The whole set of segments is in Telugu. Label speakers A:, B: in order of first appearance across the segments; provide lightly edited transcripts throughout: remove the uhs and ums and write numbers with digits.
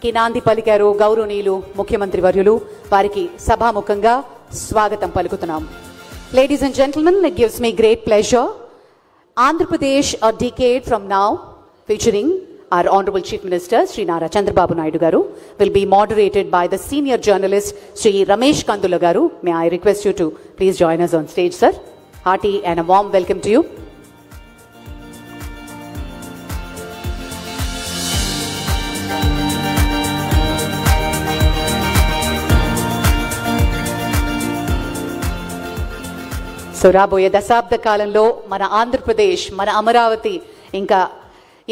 A: కి నాంది పలికారు గౌరవనీయులు ముఖ్యమంత్రి వర్యులు. వారికి సభాముఖంగా స్వాగతం పలుకుతున్నాం. Ladies and gentlemen, it gives me great pleasure. Andhra Pradesh, a decade from now, featuring our Honorable Chief Minister, Sri Nara Chandrababu Naidu Garu, will be moderated by the senior journalist, Sri Ramesh Kandula Garu. May I request you to please join us on stage, sir. Hearty and a warm welcome to you. So రాబోయే దశాబ్ద కాలంలో మన ఆంధ్రప్రదేశ్, మన అమరావతి ఇంకా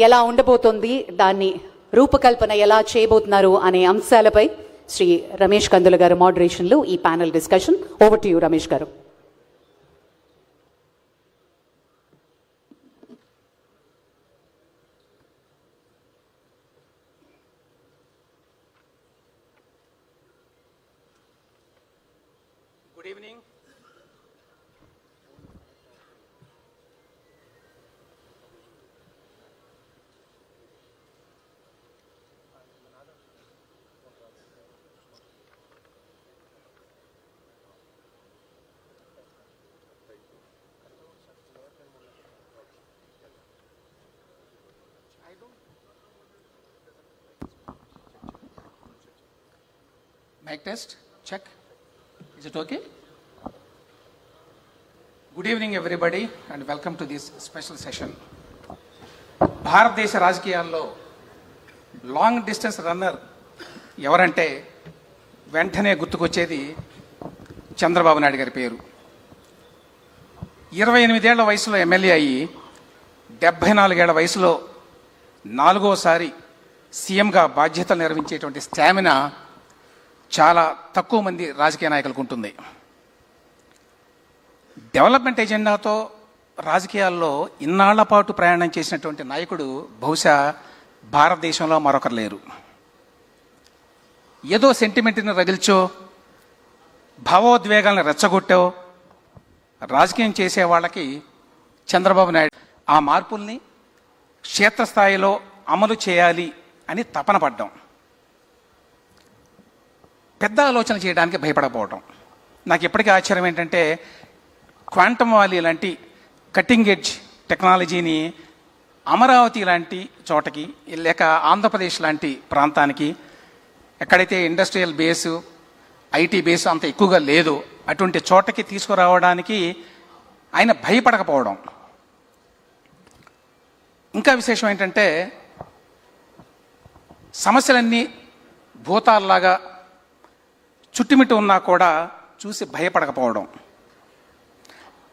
A: ఎలా ఉండబోతోంది, దాన్ని రూపకల్పన ఎలా చేయబోతున్నారు అనే అంశాలపై శ్రీ రమేష్ కందుల గారు మోడరేషన్లో ఈ panel discussion. Over to you Ramesh garu.
B: Good evening. Mic test, check. Is it okay? Good evening everybody and welcome to this special session. భారతదేశ రాజకీయాల్లో లాంగ్ డిస్టెన్స్ రన్నర్ ఎవరంటే వెంటనే గుర్తుకొచ్చేది చంద్రబాబు నాయుడు గారి పేరు. 28 ఏళ్ల వయసులో ఎమ్మెల్యే అయ్యి 74 ఏళ్ల వయసులో 4వసారి సీఎంగా బాధ్యతలు నిర్వహించేటువంటి స్టామినా చాలా తక్కువ మంది రాజకీయ నాయకులకు ఉంటుంది. డెవలప్మెంట్ ఎజెండాతో రాజకీయాల్లో ఇన్నాళ్ల పాటు ప్రయాణం చేసినటువంటి నాయకుడు బహుశా భారతదేశంలో మరొకరు లేరు. ఏదో సెంటిమెంట్ని రగిల్చో, భావోద్వేగాలను రెచ్చగొట్టో రాజకీయం చేసే వాళ్ళకి చంద్రబాబు నాయుడు ఆ మార్పుల్ని క్షేత్రస్థాయిలో అమలు చేయాలి అని తపన పడ్డాం. పెద్ద ఆలోచన చేయడానికి భయపడకపోవడం. నాకు ఎప్పటికీ ఆశ్చర్యం ఏంటంటే క్వాంటమ్ వ్యాలీ లాంటి కటింగ్ ఎడ్జ్ టెక్నాలజీని అమరావతి లాంటి చోటకి, లేక ఆంధ్రప్రదేశ్ లాంటి ప్రాంతానికి, ఎక్కడైతే ఇండస్ట్రియల్ బేసు, ఐటీ బేసు అంత ఎక్కువగా లేదు, అటువంటి చోటకి తీసుకురావడానికి ఆయన భయపడకపోవడం. ఇంకా విశేషం ఏంటంటే సమస్యలన్నీ భూతాల్లాగా చుట్టుమిట్టు ఉన్నా కూడా చూసి భయపడకపోవడం.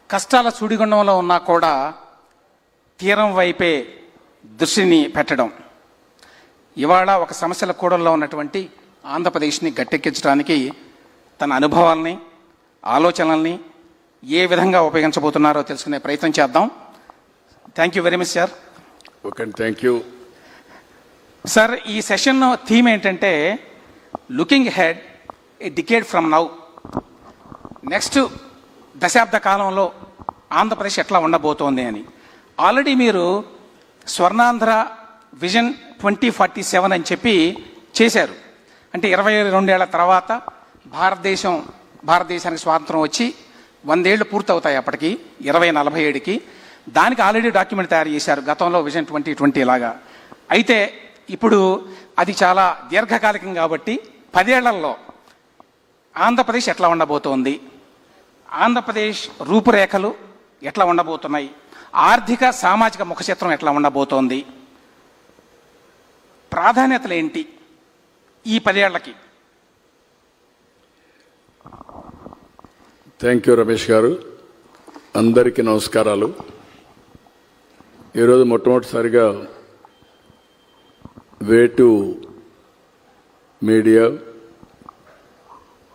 B: కష్టాల సుడిగుండంలో ఉన్నా కూడా తీరం వైపే దృష్టిని పెట్టడం. ఇవాళ ఒక సమస్యల కూడల్లో ఉన్నటువంటి ఆంధ్రప్రదేశ్ని గట్టెక్కించడానికి తన అనుభవాల్ని, ఆలోచనల్ని ఏ విధంగా ఉపయోగించబోతున్నారో తెలుసుకునే ప్రయత్నం చేద్దాం. Thank you very much sir.
C: Okay, thank you
B: sir. ఈ సెషన్ థీమ్ ఏంటంటే looking head a decade from now. Next దశాబ్ద కాలంలో ఆంధ్రప్రదేశ్ ఎట్లా ఉండబోతోంది అని. ఆల్రెడీ మీరు స్వర్ణాంధ్ర విజన్ 2047 అని చెప్పి చేశారు. అంటే 22 ఏళ్ల తర్వాత భారతదేశానికి స్వాతంత్రం వచ్చి 100 ఏళ్ళు పూర్తవుతాయి అప్పటికి, 2047కి. దానికి ఆల్రెడీ డాక్యుమెంట్ తయారు చేశారు గతంలో విజన్ 2020 లాగా. అయితే ఇప్పుడు అది చాలా దీర్ఘకాలికం కాబట్టి 10 ఏళ్లలో ఆంధ్రప్రదేశ్ ఎట్లా ఉండబోతోంది, ఆంధ్రప్రదేశ్ రూపురేఖలు ఎట్లా ఉండబోతున్నాయి, ఆర్థిక సామాజిక ముఖచిత్రం ఎట్లా ఉండబోతోంది, ప్రాధాన్యతలు ఏంటి ఈ 10 ఏళ్లకి?
C: థ్యాంక్ యూ రమేష్ గారు. అందరికీ నమస్కారాలు. ఈరోజు మొట్టమొదటిసారిగా వేటు మీడియా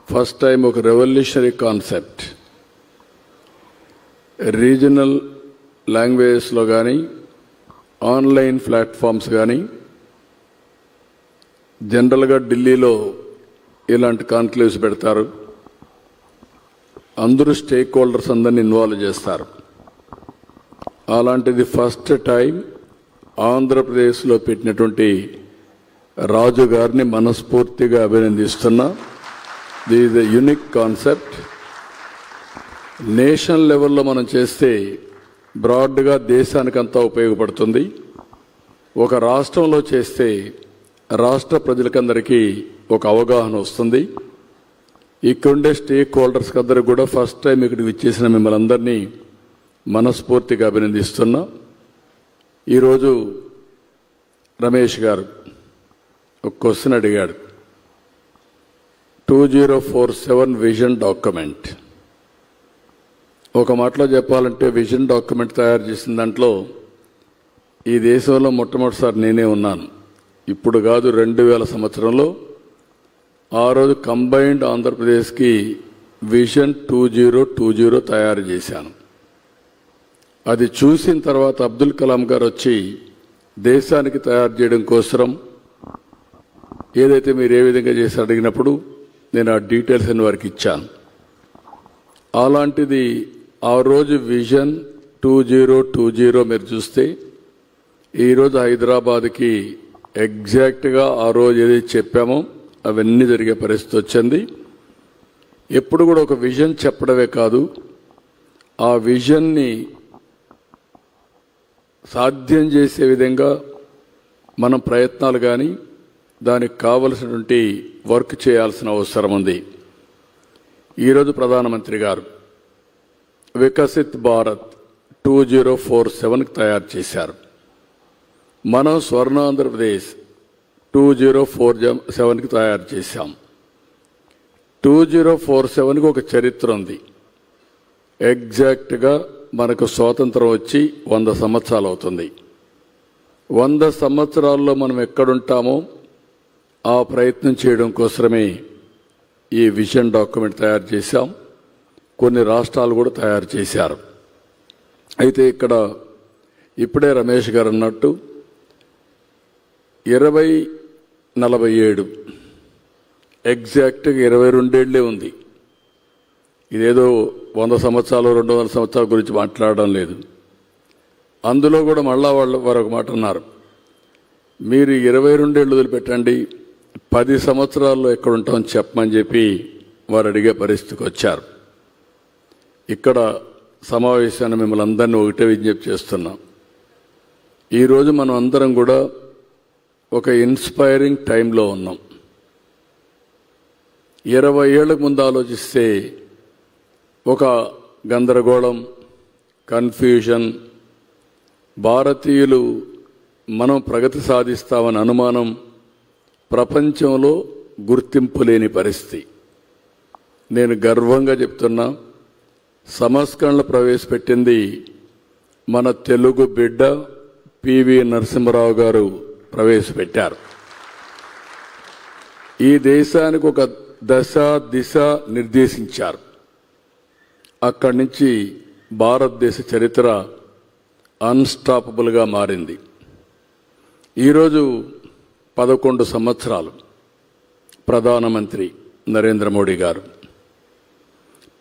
C: ఫస్ట్ టైం ఒక రెవల్యూషనరీ కాన్సెప్ట్ రీజనల్ లాంగ్వేజెస్లో కానీ, ఆన్లైన్ ప్లాట్ఫామ్స్ కానీ, జనరల్గా ఢిల్లీలో ఇలాంటి కాన్క్లేవ్స్ పెడతారు. అందరూ స్టేక్ హోల్డర్స్ అందరినీ ఇన్వాల్వ్ చేస్తారు. అలాంటిది ఫస్ట్ టైం ఆంధ్రప్రదేశ్లో పెట్టినటువంటి రాజు గారిని మనస్ఫూర్తిగా అభినందిస్తున్నా. This is a unique concept. National లెవెల్లో మనం చేస్తే బ్రాడ్గా దేశానికంతా ఉపయోగపడుతుంది. ఒక రాష్ట్రంలో చేస్తే రాష్ట్ర ప్రజలకందరికీ ఒక అవగాహన వస్తుంది. ఇక్కడుండే స్టేక్ హోల్డర్స్కి అందరూ కూడా ఫస్ట్ టైం ఇక్కడికి విచ్చేసిన మిమ్మల్ని అందరినీ మనస్ఫూర్తిగా అభినందిస్తున్నా. ఈరోజు రమేష్ గారు ఒక క్వశ్చన్ అడిగాడు. 2047 విజన్ డాక్యుమెంట్. ఒక మాటలో చెప్పాలంటే విజన్ డాక్యుమెంట్ తయారు చేసిన దాంట్లో ఈ దేశంలో మొట్టమొదటిసారి నేనే ఉన్నాను. ఇప్పుడు కాదు, 2000 సంవత్సరంలో ఆ రోజు కంబైన్డ్ ఆంధ్రప్రదేశ్కి విజన్ 2020 తయారు చేశాను. అది చూసిన తర్వాత అబ్దుల్ కలాం గారు వచ్చి దేశానికి తయారు చేయడం కోసం ఏదైతే మీరు ఏ విధంగా చేసి అడిగినప్పుడు నేను ఆ డీటెయిల్స్ అని వారికి ఇచ్చాను. అలాంటిది ఆ రోజు విజన్ 2020 మీరు చూస్తే ఈరోజు హైదరాబాద్కి ఎగ్జాక్ట్గా ఆ రోజు ఏదైతే చెప్పామో అవన్నీ జరిగే పరిస్థితి వచ్చింది. ఎప్పుడు కూడా ఒక విజన్ చెప్పడమే కాదు, ఆ విజన్ని సాధ్యం చేసే విధంగా మనం ప్రయత్నాలు కానీ దానికి కావలసినటువంటి వర్క్ చేయాల్సిన అవసరం ఉంది. ఈరోజు ప్రధానమంత్రి గారు వికసిత్ భారత్ 2047కి తయారు చేశారు. మనం స్వర్ణాంధ్రప్రదేశ్ 2047కి తయారు చేశాం. 2047కి ఒక చరిత్ర ఉంది. ఎగ్జాక్ట్గా మనకు స్వాతంత్రం వచ్చి 100 సంవత్సరాలు అవుతుంది. 100 సంవత్సరాల్లో మనం ఎక్కడుంటామో ఆ ప్రయత్నం చేయడం కోసమే ఈ విజన్ డాక్యుమెంట్ తయారు చేశాం. కొన్ని రాష్ట్రాలు కూడా తయారు చేశారు. అయితే ఇక్కడ ఇప్పుడే రమేష్ గారు అన్నట్టు 2047 ఎగ్జాక్ట్గా 22 ఏళ్లే ఉంది. ఇదేదో 100 సంవత్సరాలు 200 సంవత్సరాల గురించి మాట్లాడడం లేదు. అందులో కూడా మళ్ళా వారు ఒక మాట అన్నారు, మీరు 22 ఏళ్ళు వదిలిపెట్టండి, 10 సంవత్సరాల్లో ఎక్కడుంటామని చెప్పమని చెప్పి వారు అడిగే పరిస్థితికి వచ్చారు. ఇక్కడ సమావేశాన్ని మిమ్మల్ని అందరినీ ఒకటే విజ్ఞప్తి చేస్తున్నాం. ఈరోజు మనం అందరం కూడా ఒక ఇన్స్పైరింగ్ టైంలో ఉన్నాం. 20 ఏళ్లకు ముందు ఆలోచిస్తే ఒక గందరగోళం, కన్ఫ్యూజన్, భారతీయులు మనం ప్రగతి సాధిస్తామని అనుమానం, ప్రపంచంలో గుర్తింపు లేని పరిస్థితి. నేను గర్వంగా చెప్తున్నా, సంస్కరణలు ప్రవేశపెట్టింది మన తెలుగు బిడ్డ పివి నరసింహారావు గారు ప్రవేశపెట్టారు. ఈ దేశానికి ఒక దశ దిశ నిర్దేశించారు. అక్కడి నుంచి భారతదేశ చరిత్ర అన్స్టాపబుల్గా మారింది. ఈరోజు 11 సంవత్సరాలు ప్రధానమంత్రి నరేంద్ర మోడీ గారు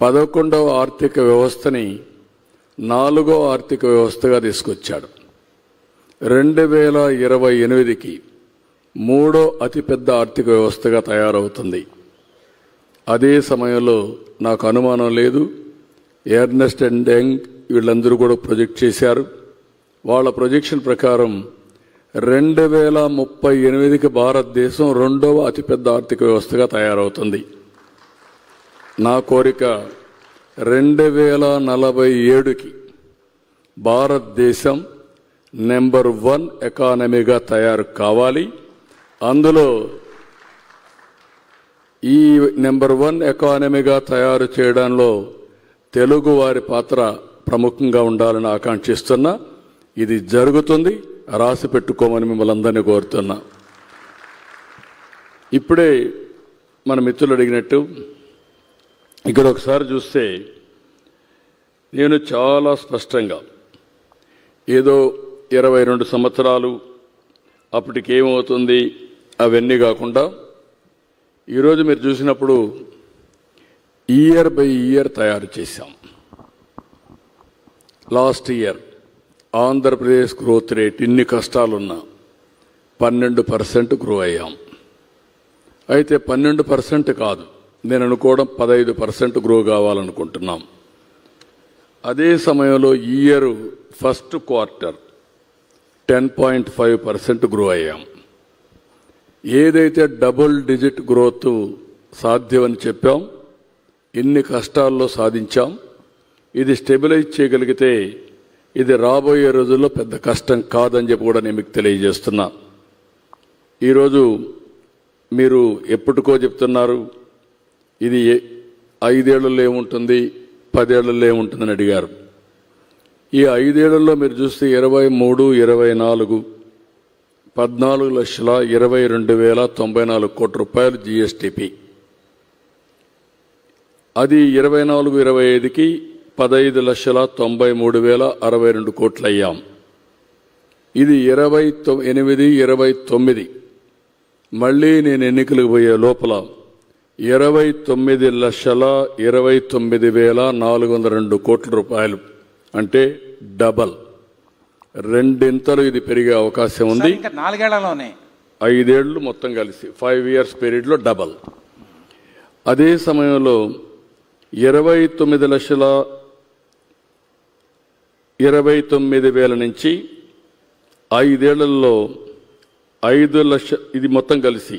C: 11వ ఆర్థిక వ్యవస్థని 4వ ఆర్థిక వ్యవస్థగా తీసుకొచ్చాడు. 2028కి 3వ అతిపెద్ద ఆర్థిక వ్యవస్థగా తయారవుతుంది. అదే సమయంలో నాకు అనుమానం లేదు, ఎర్నెస్ట్ అండ్ యంగ్ వీళ్ళందరూ కూడా ప్రొజెక్ట్ చేశారు. వాళ్ళ ప్రొజెక్షన్ ప్రకారం 2038కి భారతదేశం 2వ అతిపెద్ద ఆర్థిక వ్యవస్థగా తయారవుతుంది. నా కోరిక 2047కి భారతదేశం నెంబర్ 1 ఎకానమీగా తయారు కావాలి. అందులో ఈ నెంబర్ 1 ఎకానమీగా తయారు చేయడంలో తెలుగు వారి పాత్ర ప్రముఖంగా ఉండాలని ఆకాంక్షిస్తున్నా. ఇది జరుగుతుంది, రాసి పెట్టుకోమని మిమ్మల్ని అందరినీ కోరుతున్నా. ఇప్పుడే మన మిత్రులు అడిగినట్టు ఇక్కడ ఒకసారి చూస్తే నేను చాలా స్పష్టంగా ఏదో 22 సంవత్సరాలు అప్పటికేమవుతుంది అవన్నీ కాకుండా ఈరోజు మీరు చూసినప్పుడు ఇయర్ బై ఇయర్ తయారు చేశాం. Last year Andhra Pradesh growth rate ఇన్ని కష్టాలున్నా 12% గ్రో అయ్యాం. అయితే 12% కాదు, నేను అనుకోవడం 15% గ్రో కావాలనుకుంటున్నాం. అదే సమయంలో ఈ ఇయర్ ఫస్ట్ క్వార్టర్ 10.5% గ్రో అయ్యాం. ఏదైతే డబుల్ డిజిట్ గ్రోత్ సాధ్యమని చెప్పాం, ఇన్ని కష్టాల్లో సాధించాం. ఇది స్టెబిలైజ్ చేయగలిగితే ఇది రాబోయే రోజుల్లో పెద్ద కష్టం కాదని చెప్పి కూడా నేను మీకు తెలియజేస్తున్నా. ఈరోజు మీరు ఎప్పటికో చెప్తున్నారు ఇది 5 ఏళ్లలో ఏముంటుంది, 10 ఏళ్లలో ఏముంటుందని అడిగారు. ఈ 5 ఏళ్లలో మీరు చూస్తే 23, 24 14,22,094 కోట్ల రూపాయలు జిఎస్టిపి. అది 24-25కి 15,93,062 కోట్లు అయ్యాం. ఇది 28-29 మళ్ళీ నేను ఎన్నికలకు పోయే లోపల 29,29,402 కోట్ల రూపాయలు, అంటే డబల్, రెండింతలు ఇది పెరిగే అవకాశం ఉంది.
B: 4 ఏళ్లలోనే
C: 5 ఏళ్లు మొత్తం కలిసి 5 ఇయర్స్ పీరియడ్లో డబల్. అదే సమయంలో 29,29,000 నుంచి 5 ఏళ్లలో 5 లక్ష, ఇది మొత్తం కలిసి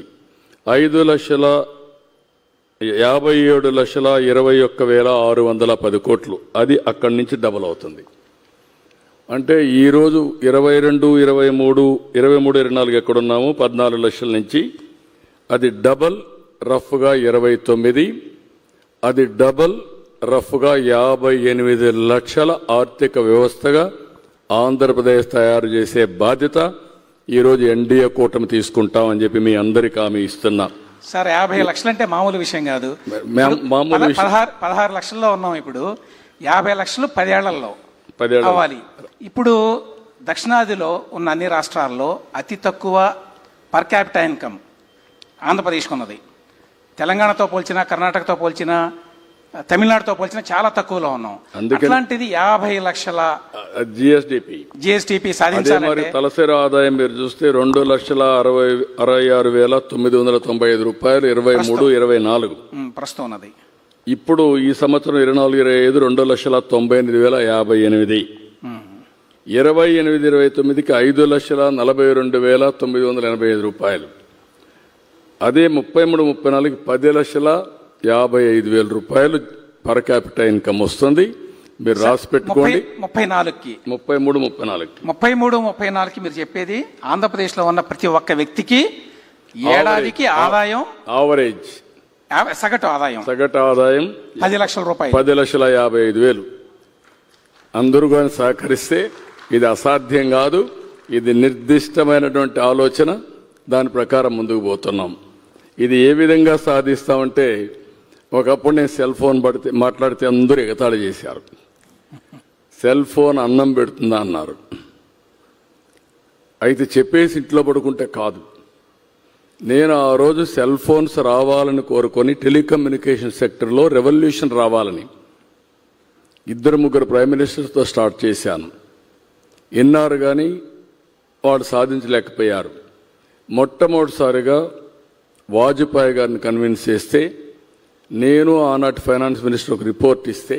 C: 5,57,21,610 కోట్లు, అది అక్కడి నుంచి డబల్ అవుతుంది. అంటే ఈరోజు 22, 23, 24 ఎక్కడున్నాము 14 లక్షల నుంచి అది డబల్ రఫ్గా 29, అది డబల్ రఫ్గా 58 లక్షల ఆర్థిక వ్యవస్థగా ఆంధ్రప్రదేశ్ తయారు చేసే బాధ్యత ఈరోజు ఎన్డీఏ కూటమి తీసుకుంటామని చెప్పి మీ అందరికీ హామీ ఇస్తున్నా.
B: సార్ 50 లక్షలు అంటే మామూలు విషయం కాదు.
C: మామూలు
B: 16 లక్షల్లో ఉన్నాం, ఇప్పుడు 50 లక్షలు 10 ఏళ్లలో అవ్వాలి. ఇప్పుడు దక్షిణాదిలో ఉన్న అన్ని రాష్ట్రాల్లో అతి తక్కువ పర్ క్యాపిటల్ ఇన్కమ్ ఆంధ్రప్రదేశ్కి ఉన్నది. తెలంగాణతో పోల్చినా, కర్ణాటకతో పోల్చినా, తమిళనాడుతో పోల్చినా చాలా తక్కువలో ఉన్నాం. అట్లాంటిది 50 లక్షల జిఎస్టిపి సాధించాలి.
C: తలసరి ఆదాయం మీరు చూస్తే 2,66,995 రూపాయలు 23-24
B: ప్రస్తుతం ఉన్నది.
C: ఇప్పుడు ఈ సంవత్సరం 24-25 2,98,058, 28-29కి 5,42,985 రూపాయలు. అదే 33-34కి 10,55,000 రూపాయలు పర్ క్యాపిటల్ ఇన్కమ్ వస్తుంది. మీరు రాసి పెట్టుకోండి.
B: 33-34కి మీరు చెప్పేది ఆంధ్రప్రదేశ్లో ఉన్న ప్రతి ఒక్క వ్యక్తికి ఏడాదికి ఆదాయం
C: యావరేజ్
B: సగటు ఆదాయం
C: 10
B: లక్షల రూపాయలు,
C: 10,55,000. అందరూ కానీ సహకరిస్తే ఇది అసాధ్యం కాదు, ఇది నిర్దిష్టమైనటువంటి ఆలోచన, దాని ప్రకారం ముందుకు పోతున్నాం. ఇది ఏ విధంగా సాధిస్తామంటే, ఒకప్పుడు నేను సెల్ ఫోన్ మాట్లాడితే అందరూ ఎగతాళి చేశారు. సెల్ ఫోన్ అన్నం పెడుతుందా అన్నారు. అయితే చెప్పేసి ఇంట్లో పడుకుంటే కాదు. నేను ఆ రోజు సెల్ ఫోన్స్ రావాలని కోరుకొని టెలికమ్యూనికేషన్ సెక్టర్లో రెవల్యూషన్ రావాలని 2-3 ప్రైమ్ మినిస్టర్స్తో స్టార్ట్ చేశాను. ఎన్ఆర్ కానీ వాడు సాధించలేకపోయారు. మొట్టమొదటిసారిగా వాజ్పేయి గారిని కన్విన్స్ చేస్తే, నేను ఆనాటి ఫైనాన్స్ మినిస్టర్ ఒక రిపోర్ట్ ఇస్తే,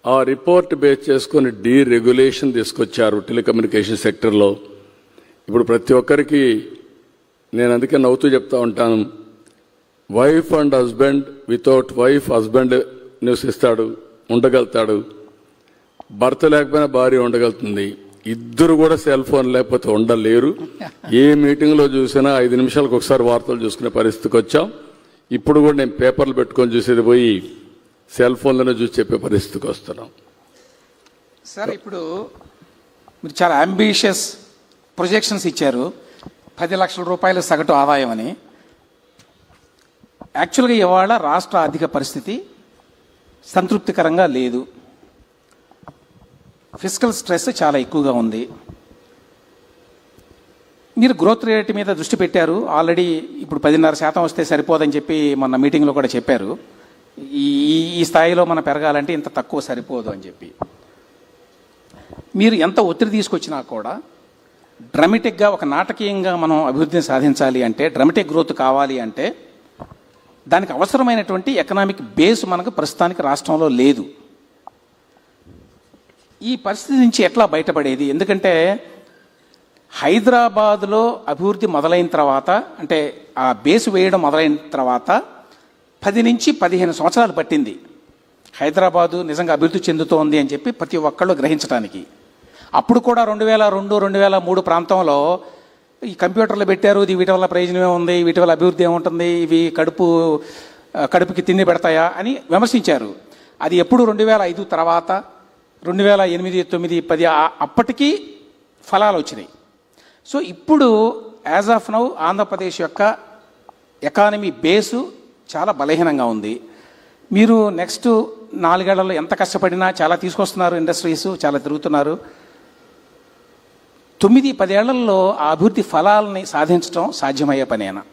C: ఆ రిపోర్ట్ బేస్ చేసుకొని డీరెగ్యులేషన్ తీసుకొచ్చారు టెలికమ్యూనికేషన్ సెక్టర్లో. ఇప్పుడు ప్రతి ఒక్కరికి నేను అందుకే నవ్వుతూ చెప్తా ఉంటాను, wife and husband, without wife husband నివసిస్తాడు, ఉండగలుగుతాడు. భర్త లేకపోయినా భార్య ఉండగలుగుతుంది. ఇద్దరు కూడా సెల్ ఫోన్ లేకపోతే ఉండలేరు. ఏ మీటింగ్లో చూసినా 5 నిమిషాలకు ఒకసారి వార్తలు చూసుకునే పరిస్థితికి వచ్చాం. ఇప్పుడు కూడా నేను పేపర్లు పెట్టుకొని చూసేది పోయి సెల్ ఫోన్లోనే చూసి చెప్పే పరిస్థితికి వస్తున్నాం.
B: సార్, ఇప్పుడు మీరు చాలా అంబిషియస్ ప్రొజెక్షన్స్ ఇచ్చారు, 10 లక్షల రూపాయల సగటు ఆదాయం అని. యాక్చువల్గా ఇవాళ రాష్ట్ర ఆర్థిక పరిస్థితి సంతృప్తికరంగా లేదు. ఫిస్కల్ స్ట్రెస్ చాలా ఎక్కువగా ఉంది. మీరు గ్రోత్ రేట్ మీద దృష్టి పెట్టారు ఆల్రెడీ. ఇప్పుడు 10.5% వస్తే సరిపోదని చెప్పి మొన్న మీటింగ్లో కూడా చెప్పారు. ఈ స్థాయిలో మనం పెరగాలంటే ఇంత తక్కువ సరిపోదు అని చెప్పి. మీరు ఎంత ఒత్తిడి తీసుకొచ్చినా కూడా డ్రమటిక్గా ఒక నాటకీయంగా మనం అభివృద్ధిని సాధించాలి అంటే, డ్రమటిక్ గ్రోత్ కావాలి అంటే దానికి అవసరమైనటువంటి ఎకనామిక్ బేస్ మనకు ప్రస్తుతానికి రాష్ట్రంలో లేదు. ఈ పరిస్థితి నుంచి ఎట్లా బయటపడేది? ఎందుకంటే హైదరాబాదులో అభివృద్ధి మొదలైన తర్వాత, అంటే ఆ బేస్ వేయడం మొదలైన తర్వాత 10 నుంచి 15 సంవత్సరాలు పట్టింది హైదరాబాదు నిజంగా అభివృద్ధి చెందుతోంది అని చెప్పి ప్రతి ఒక్కళ్ళు గ్రహించడానికి. అప్పుడు కూడా 2002, 2003 ప్రాంతంలో ఈ కంప్యూటర్లు పెట్టారు, ఇది వీటి వల్ల ప్రయోజనమే ఉంది, వీటి వల్ల అభివృద్ధి ఏముంటుంది, ఇవి కడుపుకి తిండి పెడతాయా అని విమర్శించారు. అది ఎప్పుడు 2005 తర్వాత 2008, 9, 10 అప్పటికీ ఫలాలు వచ్చినాయి. సో ఇప్పుడు యాజ్ ఆఫ్ నౌ ఆంధ్రప్రదేశ్ యొక్క ఎకానమీ బేసు చాలా బలహీనంగా ఉంది. మీరు నెక్స్ట్ 4 ఏళ్లలో ఎంత కష్టపడినా చాలా తీసుకొస్తున్నారు, ఇండస్ట్రీస్ చాలా తిరుగుతున్నారు. 9-10 ఏళ్లలో ఆ అభివృద్ధి ఫలాలని సాధించడం సాధ్యమయ్యే పనేనా?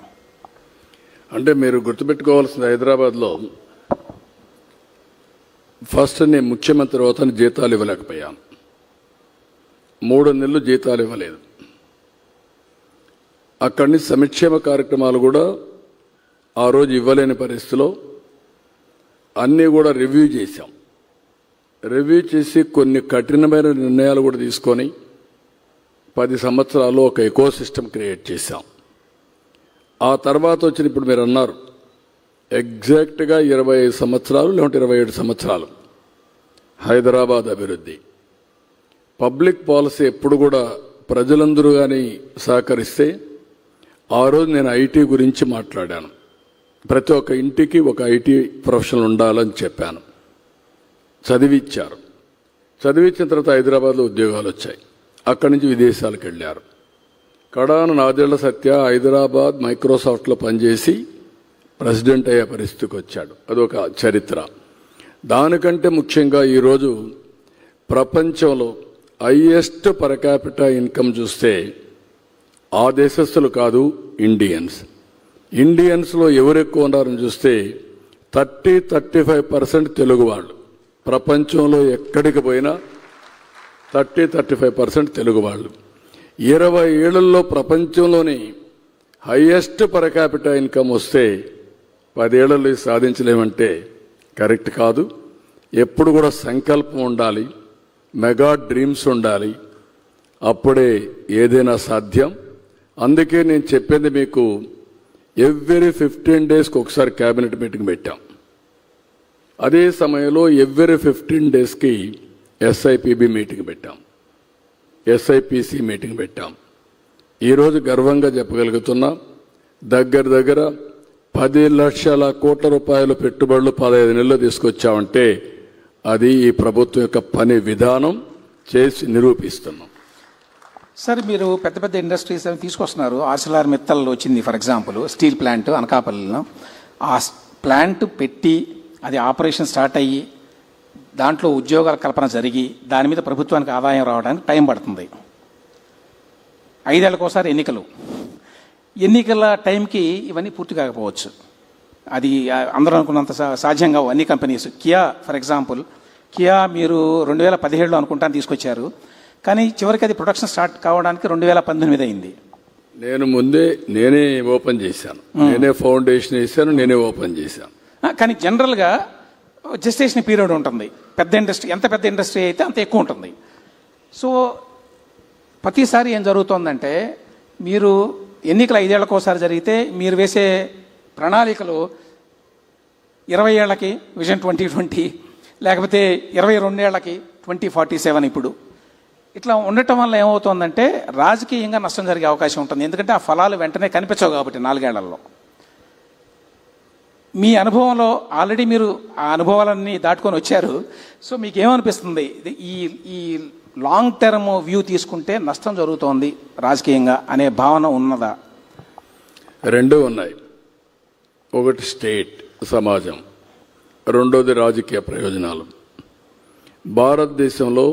C: అంటే మీరు గుర్తుపెట్టుకోవాల్సింది, హైదరాబాద్లో ఫస్ట్ నేను ముఖ్యమంత్రి అవుతాను, జీతాలు ఇవ్వలేకపోయాను. 3 నెలలు జీతాలు ఇవ్వలేదు. అక్కడి నుంచి సంక్షేమ కార్యక్రమాలు కూడా ఆ రోజు ఇవ్వలేని పరిస్థితిలో అన్నీ కూడా రివ్యూ చేశాం. రివ్యూ చేసి కొన్ని కఠినమైన నిర్ణయాలు కూడా తీసుకొని 10 సంవత్సరాలు ఒక ఎకో సిస్టమ్ క్రియేట్ చేశాం. ఆ తర్వాత వచ్చిన ఇప్పుడు మీరు అన్నారు ఎగ్జాక్ట్గా 25 సంవత్సరాలు లేదంటే 27 సంవత్సరాలు హైదరాబాద్ అభివృద్ధి. పబ్లిక్ పాలసీ ఎప్పుడు కూడా ప్రజలందరూ కానీ సహకరిస్తే, ఆ రోజు నేను ఐటీ గురించి మాట్లాడాను. ప్రతి ఒక్క ఇంటికి ఒక ఐటీ ప్రొఫెషనల్ ఉండాలని చెప్పాను. చదివిచ్చారు. చదివించిన తర్వాత హైదరాబాద్లో ఉద్యోగాలు వచ్చాయి. అక్కడి నుంచి విదేశాలకు వెళ్ళారు. కడాన నాదేళ్ల సత్య హైదరాబాద్ మైక్రోసాఫ్ట్లో పనిచేసి ప్రెసిడెంట్ అయ్యే పరిస్థితికి వచ్చాడు. అదొక చరిత్ర. దానికంటే ముఖ్యంగా ఈరోజు ప్రపంచంలో హైయెస్ట్ పర్ క్యాపిటా ఇన్కమ్ చూస్తే ఆ దేశస్తులు కాదు, ఇండియన్స్లో ఎవరు ఎక్కువ ఉన్నారని చూస్తే 30-35% తెలుగు వాళ్ళు. ప్రపంచంలో ఎక్కడికి పోయినా 30-35% తెలుగు వాళ్ళు. 20 ఏళ్లలో ప్రపంచంలోని హైయెస్ట్ పర్ క్యాపిటా ఇన్కమ్ వస్తే 10 ఏళ్లలో సాధించలేమంటే కరెక్ట్ కాదు. ఎప్పుడు కూడా సంకల్పం ఉండాలి, మెగా డ్రీమ్స్ ఉండాలి, అప్పుడే ఏదైనా సాధ్యం. అందుకే నేను చెప్పింది మీకు, ఎవ్రీ 15 డేస్కి ఒకసారి క్యాబినెట్ మీటింగ్ పెట్టాం. అదే సమయంలో ఎవ్రీ 15 డేస్కి ఎస్ఐపిబి మీటింగ్ పెట్టాం, ఎస్ఐపిసి మీటింగ్ పెట్టాం. ఈరోజు గర్వంగా చెప్పగలుగుతున్నా, దగ్గర 10 లక్షల కోట్ల రూపాయల పెట్టుబడులు 15 నెలలు తీసుకొచ్చామంటే అది ఈ ప్రభుత్వం యొక్క పని విధానం చేసి నిరూపిస్తున్నాం.
B: సార్, మీరు పెద్ద పెద్ద ఇండస్ట్రీస్ అవి తీసుకొస్తున్నారు. ఆర్సిలార్ మిత్తల్ వచ్చింది ఫర్ ఎగ్జాంపుల్, స్టీల్ ప్లాంట్ అనకాపల్లిలో. ఆ ప్లాంట్ పెట్టి అది ఆపరేషన్ స్టార్ట్ అయ్యి దాంట్లో ఉద్యోగాల కల్పన జరిగి దాని మీద ప్రభుత్వానికి ఆదాయం రావడానికి టైం పడుతుంది. 5 ఏళ్లకోసారి ఎన్నికల టైంకి ఇవన్నీ పూర్తి కాకపోవచ్చు. అది అందరూ అనుకున్నంత సాధ్యం కావు అన్ని companies. Kia for example, Kia మీరు 2017లో అనుకుంటాను తీసుకొచ్చారు, కానీ చివరికి అది ప్రొడక్షన్ స్టార్ట్ కావడానికి 2018 అయింది.
C: నేనే ఓపెన్ చేశాను, నేనే ఫౌండేషన్ వేసాను, నేనే ఓపెన్ చేశాను.
B: కానీ జనరల్గా జెస్టేషన్ పీరియడ్ ఉంటుంది. పెద్ద ఇండస్ట్రీ, ఎంత పెద్ద ఇండస్ట్రీ అయితే అంత ఎక్కువ ఉంటుంది. సో ప్రతిసారి ఏం జరుగుతుందంటే, మీరు ఎన్నికలు 5 ఏళ్లకోసారి జరిగితే మీరు వేసే ప్రణాళికలు 20 ఏళ్లకి విజన్ 2020, లేకపోతే 22 ఏళ్లకి 2047. ఇప్పుడు ఇట్లా ఉండటం వల్ల ఏమవుతుందంటే రాజకీయంగా నష్టం జరిగే అవకాశం ఉంటుంది. ఎందుకంటే ఆ ఫలాలు వెంటనే కనిపించవు కాబట్టి 4 ఏళ్లలో. మీ అనుభవంలో ఆల్రెడీ మీరు ఆ అనుభవాలన్నీ దాటుకొని వచ్చారు. సో మీకు ఏమనిపిస్తుంది, ఈ లాంగ్ టర్మ్ వ్యూ తీసుకుంటే నష్టం జరుగుతోంది రాజకీయంగా అనే భావన ఉన్నదా?
C: 2 ఉన్నాయి. ఒకటి స్టేట్ సమాజం, రెండోది రాజకీయ ప్రయోజనాలు. భారతదేశంలో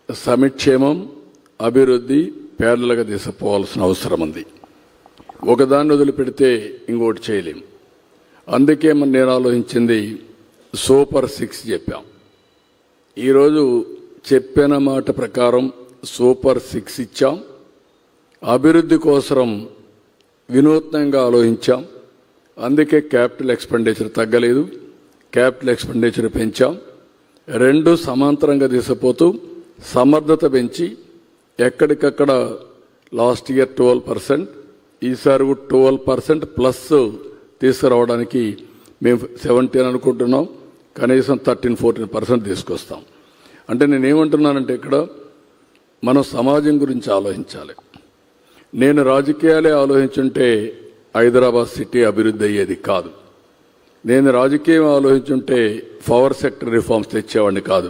C: సంక్షేమం, అభివృద్ధి పేర్లగా తీసుకుపోవాల్సిన అవసరం ఉంది. ఒకదాన్ని వదిలిపెడితే ఇంకోటి చేయలేం. అందుకే నేను ఆలోచించింది సూపర్ 6 చెప్పాం. ఈరోజు చెప్పిన మాట ప్రకారం సూపర్ 6 ఇచ్చాం. అభివృద్ధి కోసం వినూత్నంగా ఆలోచించాం. అందుకే క్యాపిటల్ ఎక్స్పెండిచర్ తగ్గలేదు, క్యాపిటల్ ఎక్స్పెండిచర్ పెంచాం. రెండు సమాంతరంగా తీసుకుపోతూ సమర్థత పెంచి ఎక్కడికక్కడ లాస్ట్ ఇయర్ 12%, ఈసారి 12% ప్లస్ తీసుకురావడానికి మేము 17 అనుకుంటున్నాం. కనీసం 13-14% తీసుకొస్తాం. అంటే నేనేమంటున్నానంటే ఇక్కడ మనం సమాజం గురించి ఆలోచించాలి. నేను రాజకీయాలే ఆలోచించుంటే హైదరాబాద్ సిటీ అభివృద్ధి అయ్యేది కాదు. నేను రాజకీయం ఆలోచించుంటే పవర్ సెక్టర్ రిఫార్మ్స్ తెచ్చేవాడిని కాదు.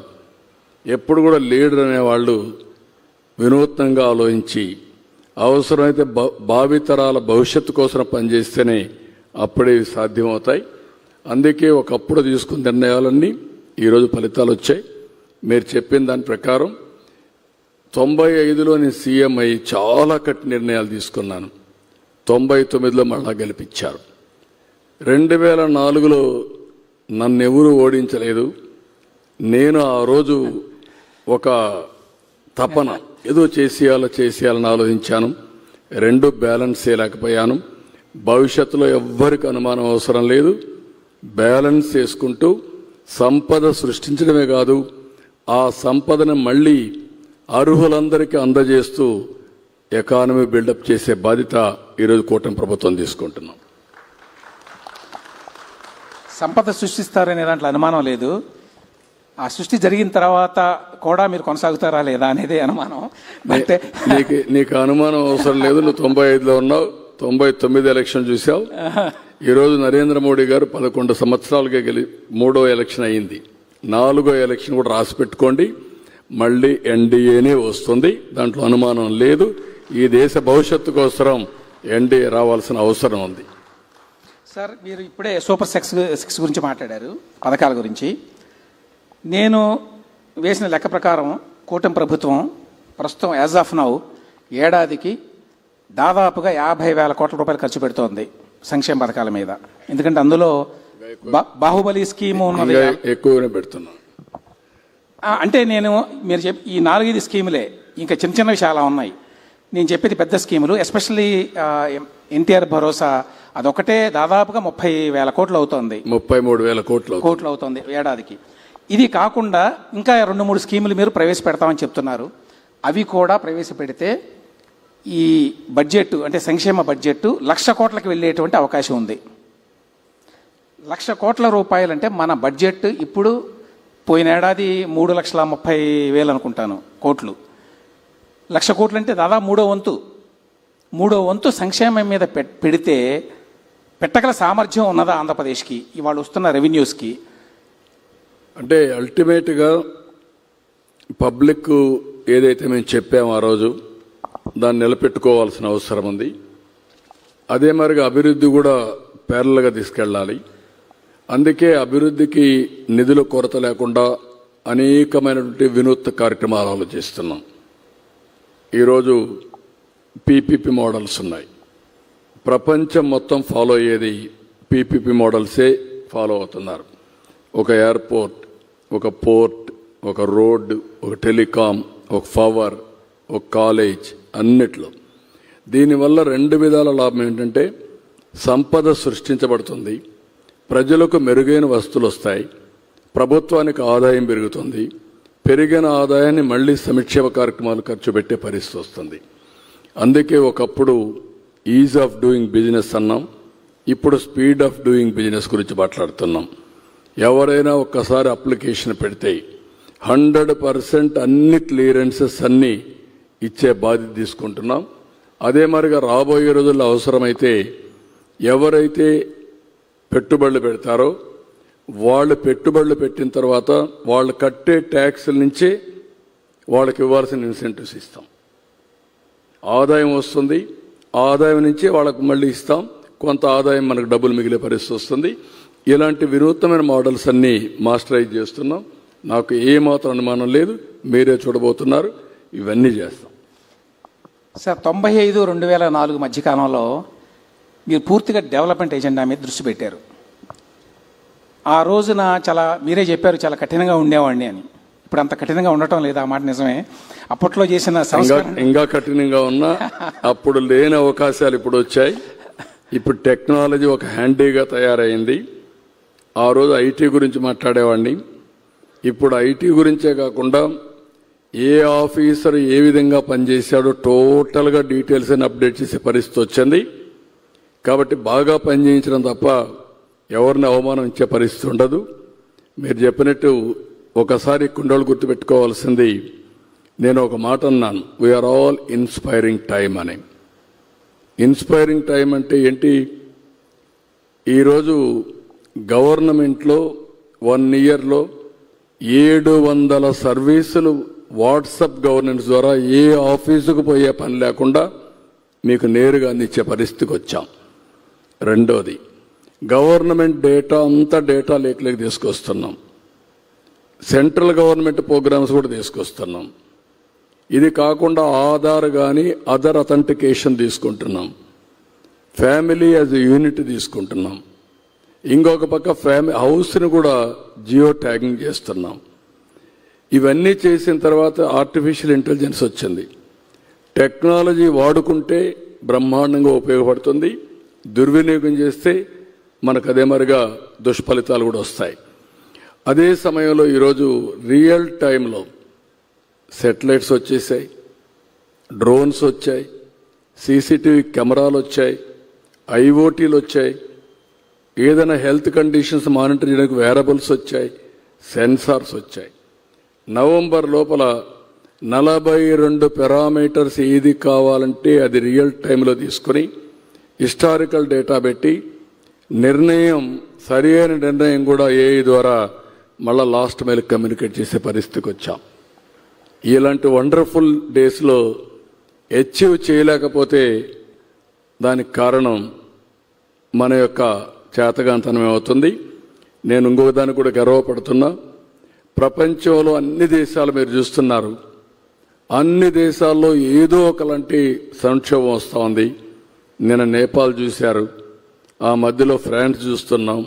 C: ఎప్పుడు కూడా లీడర్ అనేవాళ్ళు వినూత్నంగా ఆలోచించి అవసరమైతే భావితరాల భవిష్యత్తు కోసం పనిచేస్తేనే అప్పుడే సాధ్యమవుతాయి. అందుకే ఒకప్పుడు తీసుకున్న నిర్ణయాలన్నీ ఈరోజు ఫలితాలు వచ్చాయి. మీరు చెప్పిన దాని ప్రకారం 95లో నేను సీఎం అయ్యి చాలా కఠిన నిర్ణయాలు తీసుకున్నాను. 99లో మళ్ళా గెలిపించారు. 2004లో నన్నెవరూ ఓడించలేదు. నేను ఆ రోజు ఒక తపన ఏదో చేసేయాలని ఆలోచించాను. రెండు బ్యాలెన్స్ చేయలేకపోయాను. భవిష్యత్తులో ఎవ్వరికి అనుమానం అవసరం లేదు. బ్యాలెన్స్ చేసుకుంటూ సంపద సృష్టించడమే కాదు, ఆ సంపదను మళ్ళీ అర్హులందరికీ అందజేస్తూ ఎకానమీ బిల్డప్ చేసే బాధ్యత ఈరోజు కూటమి ప్రభుత్వం తీసుకుంటున్నాం.
B: సంపద సృష్టిస్తారనే దాంట్లో అనుమానం లేదు. ఆ సృష్టి జరిగిన తర్వాత కూడా మీరు కొనసాగుతారా లేదా అనేది అనుమానం. అంటే
C: నీకు అనుమానం అవసరం లేదు. నువ్వు 95లో ఉన్నావు, 99 ఎలక్షన్ చూసావు. ఈరోజు నరేంద్ర మోడీ గారు 11 సంవత్సరాలుగా మూడో ఎలక్షన్ అయింది. 4వ ఎలక్షన్ కూడా రాసి పెట్టుకోండి. మళ్ళీ ఎన్డీఏనే వస్తుంది, దాంట్లో అనుమానం లేదు. ఈ దేశ భవిష్యత్తు కోసం ఎన్డీఏ రావాల్సిన అవసరం ఉంది.
B: సార్, మీరు ఇప్పుడే సూపర్ సిక్స్ గురించి మాట్లాడారు, పథకాల గురించి. నేను వేసిన లెక్క ప్రకారం కూటమి ప్రభుత్వం ప్రస్తుతం యాజ్ ఆఫ్ నౌ ఏడాదికి దాదాపుగా 50,000 కోట్ల రూపాయలు ఖర్చు పెడుతోంది సంక్షేమ పథకాల మీద. ఎందుకంటే అందులో బాహుబలి స్కీము ఉన్నది,
C: ఎక్కువనే పెడుతున్నాం.
B: అంటే మీరు ఈ 4-5 స్కీములే, ఇంకా చిన్న చిన్నవి చాలా ఉన్నాయి. నేను చెప్పేది పెద్ద స్కీములు, ఎస్పెషల్లీ ఎన్టీఆర్ భరోసా, అదొకటే దాదాపుగా 30,000 కోట్లు అవుతుంది,
C: 33,000 కోట్లు
B: అవుతుంది ఏడాదికి. ఇది కాకుండా ఇంకా 2-3 స్కీములు మీరు ప్రవేశపెడతామని చెప్తున్నారు. అవి కూడా ప్రవేశపెడితే ఈ బడ్జెట్ అంటే సంక్షేమ బడ్జెట్ 1,00,000 కోట్లకు వెళ్ళేటువంటి అవకాశం ఉంది. 1,00,000 కోట్ల రూపాయలంటే మన బడ్జెట్ ఇప్పుడు పోయిన ఏడాది 3,30,000 అనుకుంటాను కోట్లు. 1,00,000 కోట్లు అంటే దాదాపు మూడో వంతు సంక్షేమం మీద పెడితే పెట్టగల సామర్థ్యం ఉన్నదా ఆంధ్రప్రదేశ్కి ఇవాళ వస్తున్న రెవెన్యూస్కి?
C: అంటే అల్టిమేట్గా పబ్లిక్ ఏదైతే మేము చెప్పామో ఆ రోజు దాన్ని నిలబెట్టుకోవాల్సిన అవసరం ఉంది. అదే మరిగా అభివృద్ధి కూడా ప్యారల్గా తీసుకెళ్ళాలి. అందుకే అభివృద్ధికి నిధుల కొరత లేకుండా అనేకమైనటువంటి వినూత్న కార్యక్రమాలు ఆలోచిస్తున్నాం. ఈరోజు పీపీపీ మోడల్స్ ఉన్నాయి. ప్రపంచం మొత్తం ఫాలో అయ్యేది పీపీపీ మోడల్సే ఫాలో అవుతున్నారు. ఒక ఎయిర్పోర్ట్, ఒక పోర్ట్, ఒక రోడ్డు, ఒక టెలికాం, ఒక పవర్, ఒక కాలేజ్, అన్నిట్లో. దీనివల్ల 2 విధాల లాభం ఏంటంటే సంపద సృష్టించబడుతుంది, ప్రజలకు మెరుగైన వస్తువులు వస్తాయి, ప్రభుత్వానికి ఆదాయం పెరుగుతుంది, పెరిగిన ఆదాయాన్ని మళ్లీ సంక్షేమ కార్యక్రమాలు ఖర్చు పెట్టే పరిస్థితి వస్తుంది. అందుకే ఒకప్పుడు ఈజ్ ఆఫ్ డూయింగ్ బిజినెస్ అన్నాం, ఇప్పుడు స్పీడ్ ఆఫ్ డూయింగ్ బిజినెస్ గురించి మాట్లాడుతున్నాం. ఎవరైనా ఒక్కసారి అప్లికేషన్ పెడితే 100% అన్ని క్లియరెన్సెస్ అన్నీ ఇచ్చే బాధ్యత తీసుకుంటున్నాం. అదే మరిగా రాబోయే రోజుల్లో అవసరమైతే ఎవరైతే పెట్టుబడులు పెడతారో వాళ్ళు పెట్టుబడులు పెట్టిన తర్వాత వాళ్ళు కట్టే ట్యాక్సుల నుంచే వాళ్ళకి ఇవ్వాల్సిన ఇన్సెంటివ్స్ ఇస్తాం. ఆదాయం వస్తుంది, ఆదాయం నుంచే వాళ్ళకు మళ్ళీ ఇస్తాం, కొంత ఆదాయం మనకు డబ్బులు మిగిలే పరిస్థితి వస్తుంది. ఇలాంటి వినూత్నమైన మోడల్స్ అన్నీ మాస్టరైజ్ చేస్తున్నాం. నాకు ఏమాత్రం అనుమానం లేదు, మీరే చూడబోతున్నారు. ఇవన్నీ చేస్తాం.
B: సార్, 95-2004 మధ్యకాలంలో మీరు పూర్తిగా డెవలప్మెంట్ ఎజెండా మీద దృష్టి పెట్టారు. ఆ రోజున మీరే చెప్పారు చాలా కఠినంగా ఉండేవాడిని అని. ఇప్పుడు అంత కఠినంగా ఉండటం లేదు, ఆ మాట నిజమే. అప్పట్లో చేసిన సంస్కరణ
C: ఇంకా కఠినంగా ఉన్నా అప్పుడు లేని అవకాశాలు ఇప్పుడు వచ్చాయి. ఇప్పుడు టెక్నాలజీ ఒక హ్యాండీగా తయారైంది. ఆ రోజు ఐటీ గురించి మాట్లాడేవాడిని, ఇప్పుడు ఐటీ గురించే కాకుండా ఏ ఆఫీసర్ ఏ విధంగా పనిచేశాడో టోటల్గా డీటెయిల్స్ అని అప్డేట్ చేసే పరిస్థితి వచ్చింది. కాబట్టి బాగా పనిచేయించడం తప్ప ఎవరిని అవమానం ఇచ్చే పరిస్థితి ఉండదు. మీరు చెప్పినట్టు ఒకసారి కుండలు గుర్తుపెట్టుకోవాల్సింది, నేను ఒక మాట అన్నాను, వీఆర్ ఆల్ ఇన్స్పైరింగ్ టైం అని. ఇన్స్పైరింగ్ టైం అంటే ఏంటి? ఈరోజు గవర్నమెంట్లో 1 ఇయర్లో 700 సర్వీసులు వాట్సాప్ గవర్నెన్స్ ద్వారా ఏ ఆఫీసుకు పోయే పని లేకుండా మీకు నేరుగా అందించే పరిస్థితికి వచ్చాం. రెండోది, గవర్నమెంట్ డేటా అంతా డేటా లేక్లోకి తీసుకొస్తున్నాం. సెంట్రల్ గవర్నమెంట్ ప్రోగ్రామ్స్ కూడా తీసుకొస్తున్నాం. ఇది కాకుండా ఆధార్ కానీ అదర్ అథెంటికేషన్ తీసుకుంటున్నాం. ఫ్యామిలీ యాజ్ ఎ యూనిట్ తీసుకుంటున్నాం. ఇంకొక పక్క హౌస్ని కూడా జియో ట్యాగింగ్ చేస్తున్నాం. ఇవన్నీ చేసిన తర్వాత ఆర్టిఫిషియల్ ఇంటెలిజెన్స్ వచ్చింది. టెక్నాలజీ వాడుకుంటే బ్రహ్మాండంగా ఉపయోగపడుతుంది, దుర్వినియోగం చేస్తే మనకు అదే మరిగా దుష్ఫలితాలు కూడా వస్తాయి. అదే సమయంలో ఈరోజు రియల్ టైంలో సెటిలైట్స్ వచ్చేసాయి, డ్రోన్స్ వచ్చాయి, సీసీటీవీ కెమెరాలు వచ్చాయి, ఐఓటీలు వచ్చాయి, ఏదైనా హెల్త్ కండిషన్స్ మానిటర్ చేయడానికి వేరబుల్స్ వచ్చాయి, సెన్సార్స్ వచ్చాయి. నవంబర్ లోపల 42 పారామీటర్స్ ఏది కావాలంటే అది రియల్ టైంలో తీసుకుని హిస్టారికల్ డేటా పెట్టి సరైన నిర్ణయం కూడా ఏఐ ద్వారా మళ్ళా లాస్ట్ మైల్ కమ్యూనికేట్ చేసే పరిస్థితికి వచ్చాం. ఇలాంటి వండర్ఫుల్ డేస్లో అచీవ్ చేయలేకపోతే దానికి కారణం మన యొక్క చేతగాంతనం అవుతుంది. నేను ఇంకొక దానికి కూడా గర్వపడుతున్నా. ప్రపంచంలో అన్ని దేశాలు మీరు చూస్తున్నారు, అన్ని దేశాల్లో ఏదో ఒకలాంటి సంక్షోభం వస్తూ ఉంది. నిన్న నేపాల్ చూశారు, ఆ మధ్యలో ఫ్రాన్స్ చూస్తున్నాం,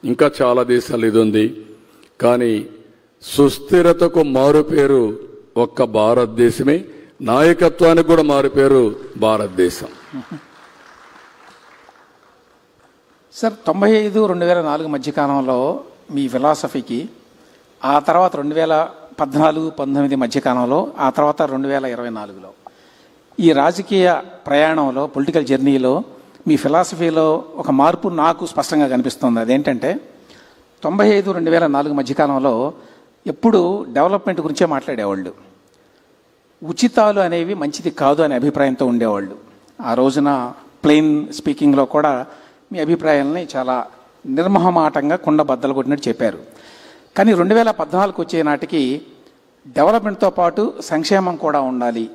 C: ఇంకా చాలా దేశాలు ఇది ఉంది. కానీ సుస్థిరతకు మారుపేరు ఒక్క భారతదేశమే, నాయకత్వానికి కూడా మారుపేరు భారతదేశం.
B: సార్, 95-2004 మధ్యకాలంలో మీ ఫిలాసఫీకి, ఆ తర్వాత 2014-19 మధ్యకాలంలో, ఆ తర్వాత 2024లో ఈ రాజకీయ ప్రయాణంలో, పొలిటికల్ జర్నీలో మీ ఫిలాసఫీలో ఒక మార్పు నాకు స్పష్టంగా కనిపిస్తుంది. అదేంటంటే 95-2004 మధ్యకాలంలో ఎప్పుడు డెవలప్మెంట్ గురించే మాట్లాడేవాళ్ళు, ఉచితాలు అనేవి మంచిది కాదు అనే అభిప్రాయంతో ఉండేవాళ్ళు. ఆ రోజున ప్లెయిన్ స్పీకింగ్లో కూడా మీ అభిప్రాయాలని చాలా నిర్మహమాటంగా కుండ బద్దలు కొట్టినట్టు చెప్పారు. కానీ 2014 వచ్చే నాటికి డెవలప్మెంట్తో పాటు సంక్షేమం కూడా ఉండాలి,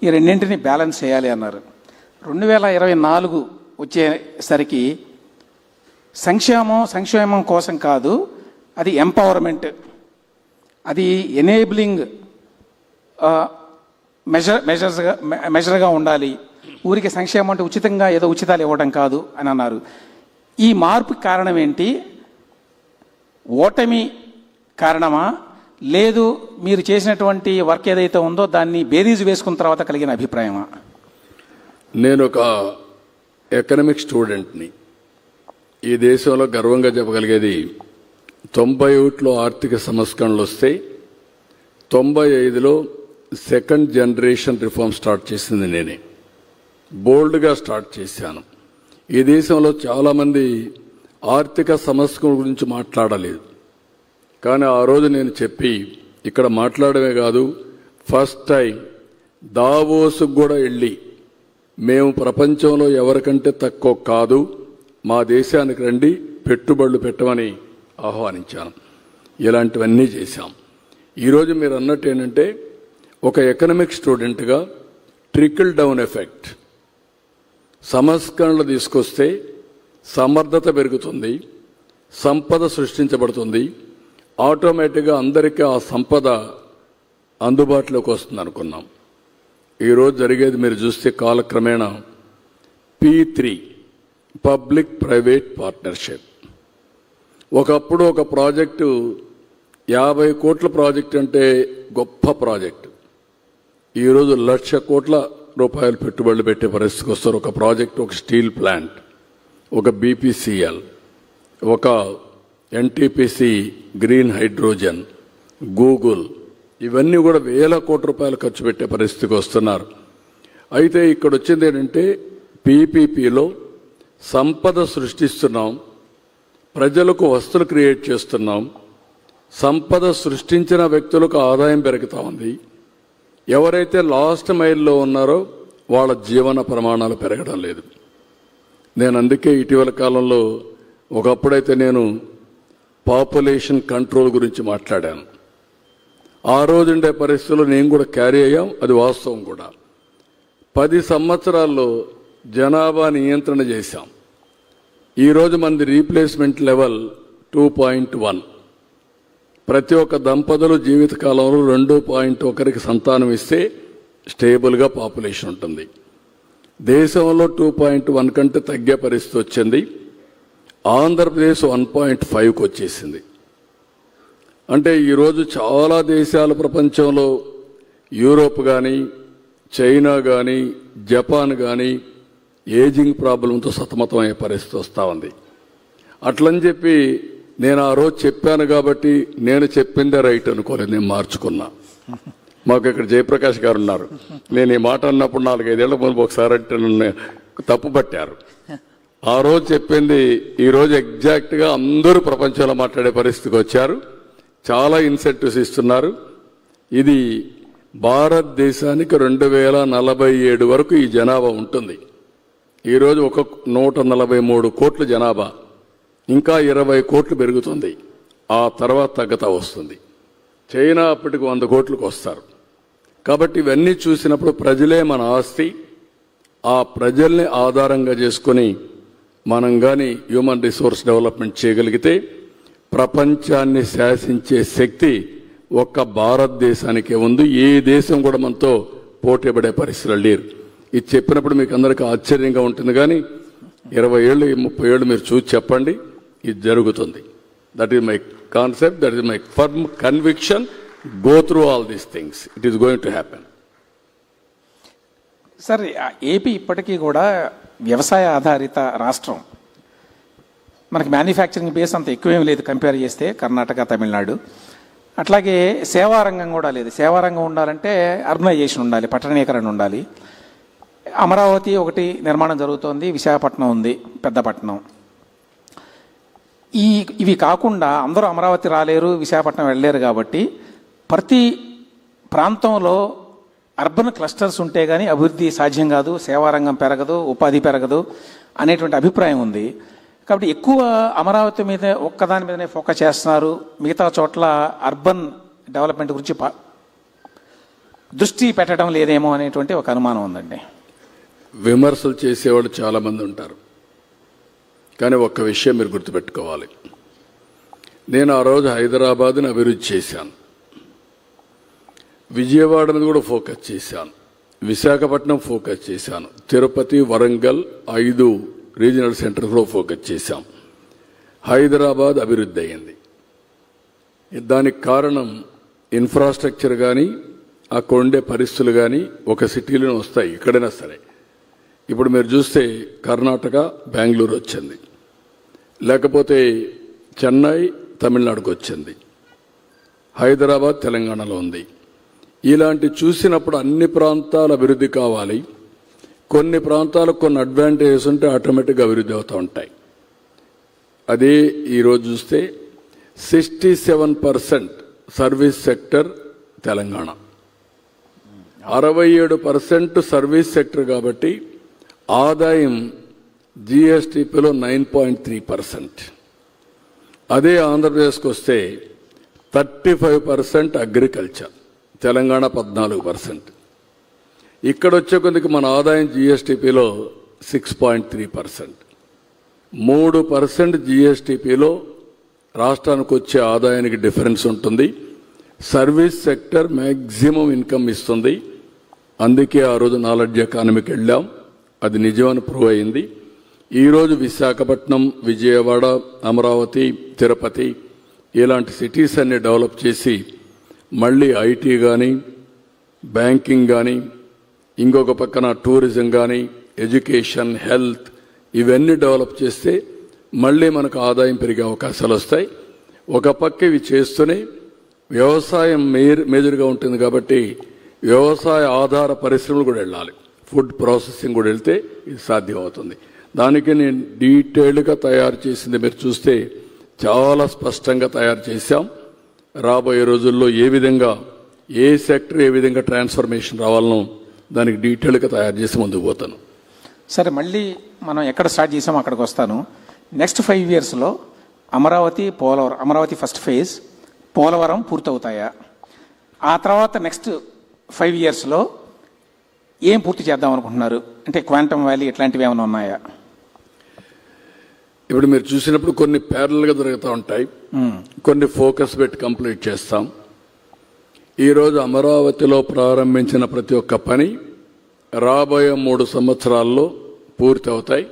B: ఈ రెండింటిని బ్యాలెన్స్ చేయాలి అన్నారు. 2024 వచ్చేసరికి సంక్షేమం కోసం కాదు, అది ఎంపవర్మెంట్, అది ఎనేబులింగ్ మెజర్గా ఉండాలి. ఊరికి సంక్షేమం అంటే ఉచితంగా ఏదో ఉచితాలు ఇవ్వడం కాదు అని అన్నారు. ఈ మార్పుకి కారణం ఏంటి? ఓటమి కారణమా, లేదు మీరు చేసినటువంటి వర్క్ ఏదైతే ఉందో దాన్ని బేరీజు వేసుకున్న తర్వాత కలిగిన అభిప్రాయమా?
C: నేను ఒక ఎకనామిక్ స్టూడెంట్ని. ఈ దేశంలో గర్వంగా చెప్పగలిగేది 91లో ఆర్థిక సంస్కరణలు వస్తే 95లో సెకండ్ జనరేషన్ రిఫార్మ్ స్టార్ట్ చేసింది నేనే. బోల్డ్గా స్టార్ట్ చేశాను. ఈ దేశంలో చాలామంది ఆర్థిక సంస్కరణ గురించి మాట్లాడలేదు. కానీ ఆ రోజు నేను చెప్పి ఇక్కడ మాట్లాడమే కాదు, ఫస్ట్ టైం దావోస్కు కూడా వెళ్ళి మేము ప్రపంచంలో ఎవరికంటే తక్కువ కాదు, మా దేశానికి రండి, పెట్టుబడులు పెట్టమని ఆహ్వానించాను. ఇలాంటివన్నీ చేశాం. ఈరోజు మీరు అన్నట్టు ఏంటంటే ఒక ఎకనామిక్ స్టూడెంట్గా ట్రికిల్ డౌన్ ఎఫెక్ట్, సంస్కరణలు తీసుకొస్తే సమర్థత పెరుగుతుంది, సంపద సృష్టించబడుతుంది, ఆటోమేటిక్గా అందరికీ ఆ సంపద అందుబాటులోకి వస్తుంది అనుకున్నాం. ఈరోజు జరిగేది మీరు చూస్తే కాలక్రమేణా P3 పబ్లిక్ ప్రైవేట్ పార్ట్నర్షిప్. ఒకప్పుడు ఒక ప్రాజెక్టు 50 కోట్ల ప్రాజెక్ట్ అంటే గొప్ప ప్రాజెక్ట్. ఈరోజు 1,00,000 కోట్ల రూపాయలు పెట్టుబడులు పెట్టే పరిస్థితికి వస్తారు. ఒక ప్రాజెక్ట్, ఒక స్టీల్ ప్లాంట్, ఒక బీపీసీఎల్, ఒక ఎన్టీపీసీ గ్రీన్ హైడ్రోజన్, గూగుల్, ఇవన్నీ కూడా 1,000 కోట్ల రూపాయలు ఖర్చు పెట్టే పరిస్థితికి వస్తున్నారు. అయితే ఇక్కడ వచ్చింది ఏంటంటే పీపీపీలో సంపద సృష్టిస్తున్నాం, ప్రజలకు వస్తువులు క్రియేట్ చేస్తున్నాం, సంపద సృష్టించిన వ్యక్తులకు ఆదాయం పెరుగుతూ ఉంది. ఎవరైతే లాస్ట్ మైల్లో ఉన్నారో వాళ్ళ జీవన ప్రమాణాలు పెరగడం లేదు. నేను అందుకే ఇటీవల కాలంలో ఒకప్పుడైతే నేను పాపులేషన్ కంట్రోల్ గురించి మాట్లాడాను. ఆ రోజు ఉండే పరిస్థితుల్లో నేను కూడా క్యారీ అయ్యాం, అది వాస్తవం కూడా. 10 సంవత్సరాల్లో జనాభా నియంత్రణ చేశాం. ఈరోజు మనది రీప్లేస్మెంట్ లెవెల్ 2.1. ప్రతి ఒక్క దంపతులు జీవితకాలంలో 2.1కి సంతానం ఇస్తే స్టేబుల్గా పాపులేషన్ ఉంటుంది. దేశంలో 2.1 కంటే తగ్గే పరిస్థితి వచ్చింది. ఆంధ్రప్రదేశ్ 1.5కి వచ్చేసింది. అంటే ఈరోజు చాలా దేశాలు ప్రపంచంలో, యూరోప్ కానీ, చైనా కానీ, జపాన్ కానీ ఏజింగ్ ప్రాబ్లంతో సతమతమయ్యే పరిస్థితి వస్తూ ఉంది. అట్లని చెప్పి నేను ఆ రోజు చెప్పాను కాబట్టి నేను చెప్పిందే రైట్ అనుకోలేదు, నేను మార్చుకున్నా. మాకు ఇక్కడ జయప్రకాష్ గారు ఉన్నారు. నేను ఈ మాట అన్నప్పుడు 4-5 ఏళ్ల ముందు ఒకసారి అంటే నన్ను తప్పు పట్టారు. ఆ రోజు చెప్పింది ఈరోజు ఎగ్జాక్ట్గా అందరూ ప్రపంచంలో మాట్లాడే పరిస్థితికి వచ్చారు. చాలా ఇన్సెంటివ్స్ ఇస్తున్నారు. ఇది భారతదేశానికి 2047 వరకు ఈ జనాభా ఉంటుంది. ఈరోజు 143 కోట్ల జనాభా, ఇంకా 20 కోట్లు పెరుగుతుంది. ఆ తర్వాత తగ్గతా వస్తుంది. చైనా అప్పటికి 100 కోట్లకు వస్తారు. కాబట్టి ఇవన్నీ చూసినప్పుడు ప్రజలే మన ఆస్తి. ఆ ప్రజల్ని ఆధారంగా చేసుకుని మనం కానీ హ్యూమన్ రిసోర్స్ డెవలప్మెంట్ చేయగలిగితే ప్రపంచాన్ని శాసించే శక్తి ఒక్క భారతదేశానికే ఉంది. ఏ దేశం కూడా మనతో పోటీపడే పరిస్థితులు లేరు. ఇది చెప్పినప్పుడు మీకు అందరికీ ఆశ్చర్యంగా ఉంటుంది, కానీ 20 ఏళ్ళు 30 ఏళ్ళు మీరు చూసి చెప్పండి, ఇది జరుగుతుంది. That is my concept, that is my firm conviction. Go through all these things, it is going to happen.
B: Sir, AP ఇప్పటికీ కూడా వ్యవసాయ ఆధారిత రాష్ట్రం. మనకి మ్యానుఫ్యాక్చరింగ్ బేస్ అంత ఎక్కువేం లేదు కంపేర్ చేస్తే కర్ణాటక, తమిళనాడు. అట్లాగే సేవారంగం కూడా లేదు. సేవారంగం ఉండాలంటే అర్బనైజేషన్ ఉండాలి, పట్టణీకరణ ఉండాలి. అమరావతి ఒకటి నిర్మాణం జరుగుతోంది, విశాఖపట్నం ఉంది, పెద్దపట్నం. ఇవి కాకుండా అందరూ అమరావతి రాలేరు, విశాఖపట్నం వెళ్ళలేరు. కాబట్టి ప్రతి ప్రాంతంలో అర్బన్ క్లస్టర్స్ ఉంటే కానీ అభివృద్ధి సాధ్యం కాదు, సేవారంగం పెరగదు, ఉపాధి పెరగదు అనేటువంటి అభిప్రాయం ఉంది. కాబట్టి ఎక్కువ అమరావతి మీద ఒక్కదాని మీదనే ఫోకస్ చేస్తున్నారు, మిగతా చోట్ల అర్బన్ డెవలప్మెంట్ గురించి దృష్టి పెట్టడం లేదేమో అనేటువంటి ఒక అనుమానం ఉందండి.
C: విమర్శలు చేసేవాళ్ళు చాలామంది ఉంటారు, కానీ ఒక్క విషయం మీరు గుర్తుపెట్టుకోవాలి. నేను ఆ రోజు హైదరాబాద్ని అభివృద్ధి చేశాను, విజయవాడ మీద కూడా ఫోకస్ చేశాను, విశాఖపట్నం ఫోకస్ చేశాను, తిరుపతి, వరంగల్ 5 రీజనల్ సెంటర్స్లో ఫోకస్ చేశాం. హైదరాబాద్ అభివృద్ధి అయింది. దానికి కారణం ఇన్ఫ్రాస్ట్రక్చర్ కానీ, అక్కడ ఉండే పరిస్థితులు కానీ ఒక సిటీలోనే వస్తాయి, ఎక్కడైనా సరే. ఇప్పుడు మీరు చూస్తే కర్ణాటక, బెంగళూరు వచ్చింది, లేకపోతే చెన్నై తమిళనాడుకు వచ్చింది, హైదరాబాద్ తెలంగాణలో ఉంది. ఇలాంటి చూసినప్పుడు అన్ని ప్రాంతాల అభివృద్ధి కావాలి. కొన్ని ప్రాంతాలకు కొన్ని అడ్వాంటేజెస్ ఉంటే ఆటోమేటిక్గా అభివృద్ధి అవుతూ ఉంటాయి. అదే ఈరోజు చూస్తే 67% service sector Telangana, 67% service sector. కాబట్టి ఆదాయం జిఎస్టిపిలో 9.3%. అదే ఆంధ్రప్రదేశ్కి వస్తే 35% అగ్రికల్చర్, తెలంగాణ 14%. ఇక్కడ వచ్చే కొద్దికి మన ఆదాయం జిఎస్టిపిలో 6.3%. 3% జిఎస్టిపిలో రాష్ట్రానికి వచ్చే ఆదాయానికి డిఫరెన్స్ ఉంటుంది. సర్వీస్ సెక్టర్ మ్యాక్సిమం ఇన్కమ్ ఇస్తుంది. అందుకే ఆ రోజు నాలెడ్జ్ ఎకానమీకి వెళ్ళాం, అది నిజమని ప్రూవ్ అయింది. ఈరోజు విశాఖపట్నం, విజయవాడ, అమరావతి, తిరుపతి ఇలాంటి సిటీస్ అన్ని డెవలప్ చేసి మళ్ళీ ఐటీ కానీ, బ్యాంకింగ్ కానీ, ఇంకొక పక్కన టూరిజం కానీ, ఎడ్యుకేషన్, హెల్త్ ఇవన్నీ డెవలప్ చేస్తే మళ్ళీ మనకు ఆదాయం పెరిగే అవకాశాలు వస్తాయి. ఒక పక్క ఇవి చేస్తూనే వ్యవసాయం మేజర్గా ఉంటుంది కాబట్టి వ్యవసాయ ఆధార పరిశ్రమలు కూడా వెళ్ళాలి, ఫుడ్ ప్రాసెసింగ్ కూడా వెళ్తే ఇది సాధ్యం అవుతుంది. దానికి నేను డీటెయిల్డ్గా తయారు చేసింది మీరు చూస్తే చాలా స్పష్టంగా తయారు చేశాం. రాబోయే రోజుల్లో ఏ విధంగా ఏ సెక్టర్ ఏ విధంగా ట్రాన్స్ఫర్మేషన్ రావాలనో దానికి డీటెయిల్గా తయారు చేసి ముందుకు పోతాను.
B: సరే, మళ్ళీ మనం ఎక్కడ స్టార్ట్ చేసామో అక్కడికి వస్తాను. నెక్స్ట్ 5 yearsలో అమరావతి ఫస్ట్ ఫేజ్, పోలవరం పూర్తవుతాయా? ఆ తర్వాత నెక్స్ట్ 5 yearsలో ఏం పూర్తి చేద్దాం అనుకుంటున్నారు? అంటే క్వాంటమ్ వ్యాలీ ఇట్లాంటివి ఏమైనా ఉన్నాయా?
C: ఇప్పుడు మీరు చూసినప్పుడు కొన్ని ప్యారల్గా జరుగుతూ ఉంటాయి, కొన్ని ఫోకస్ పెట్టి కంప్లీట్ చేస్తాం. ఈరోజు అమరావతిలో ప్రారంభించిన ప్రతి ఒక్క పని రాబోయే 3 సంవత్సరాల్లో పూర్తి అవుతాయి.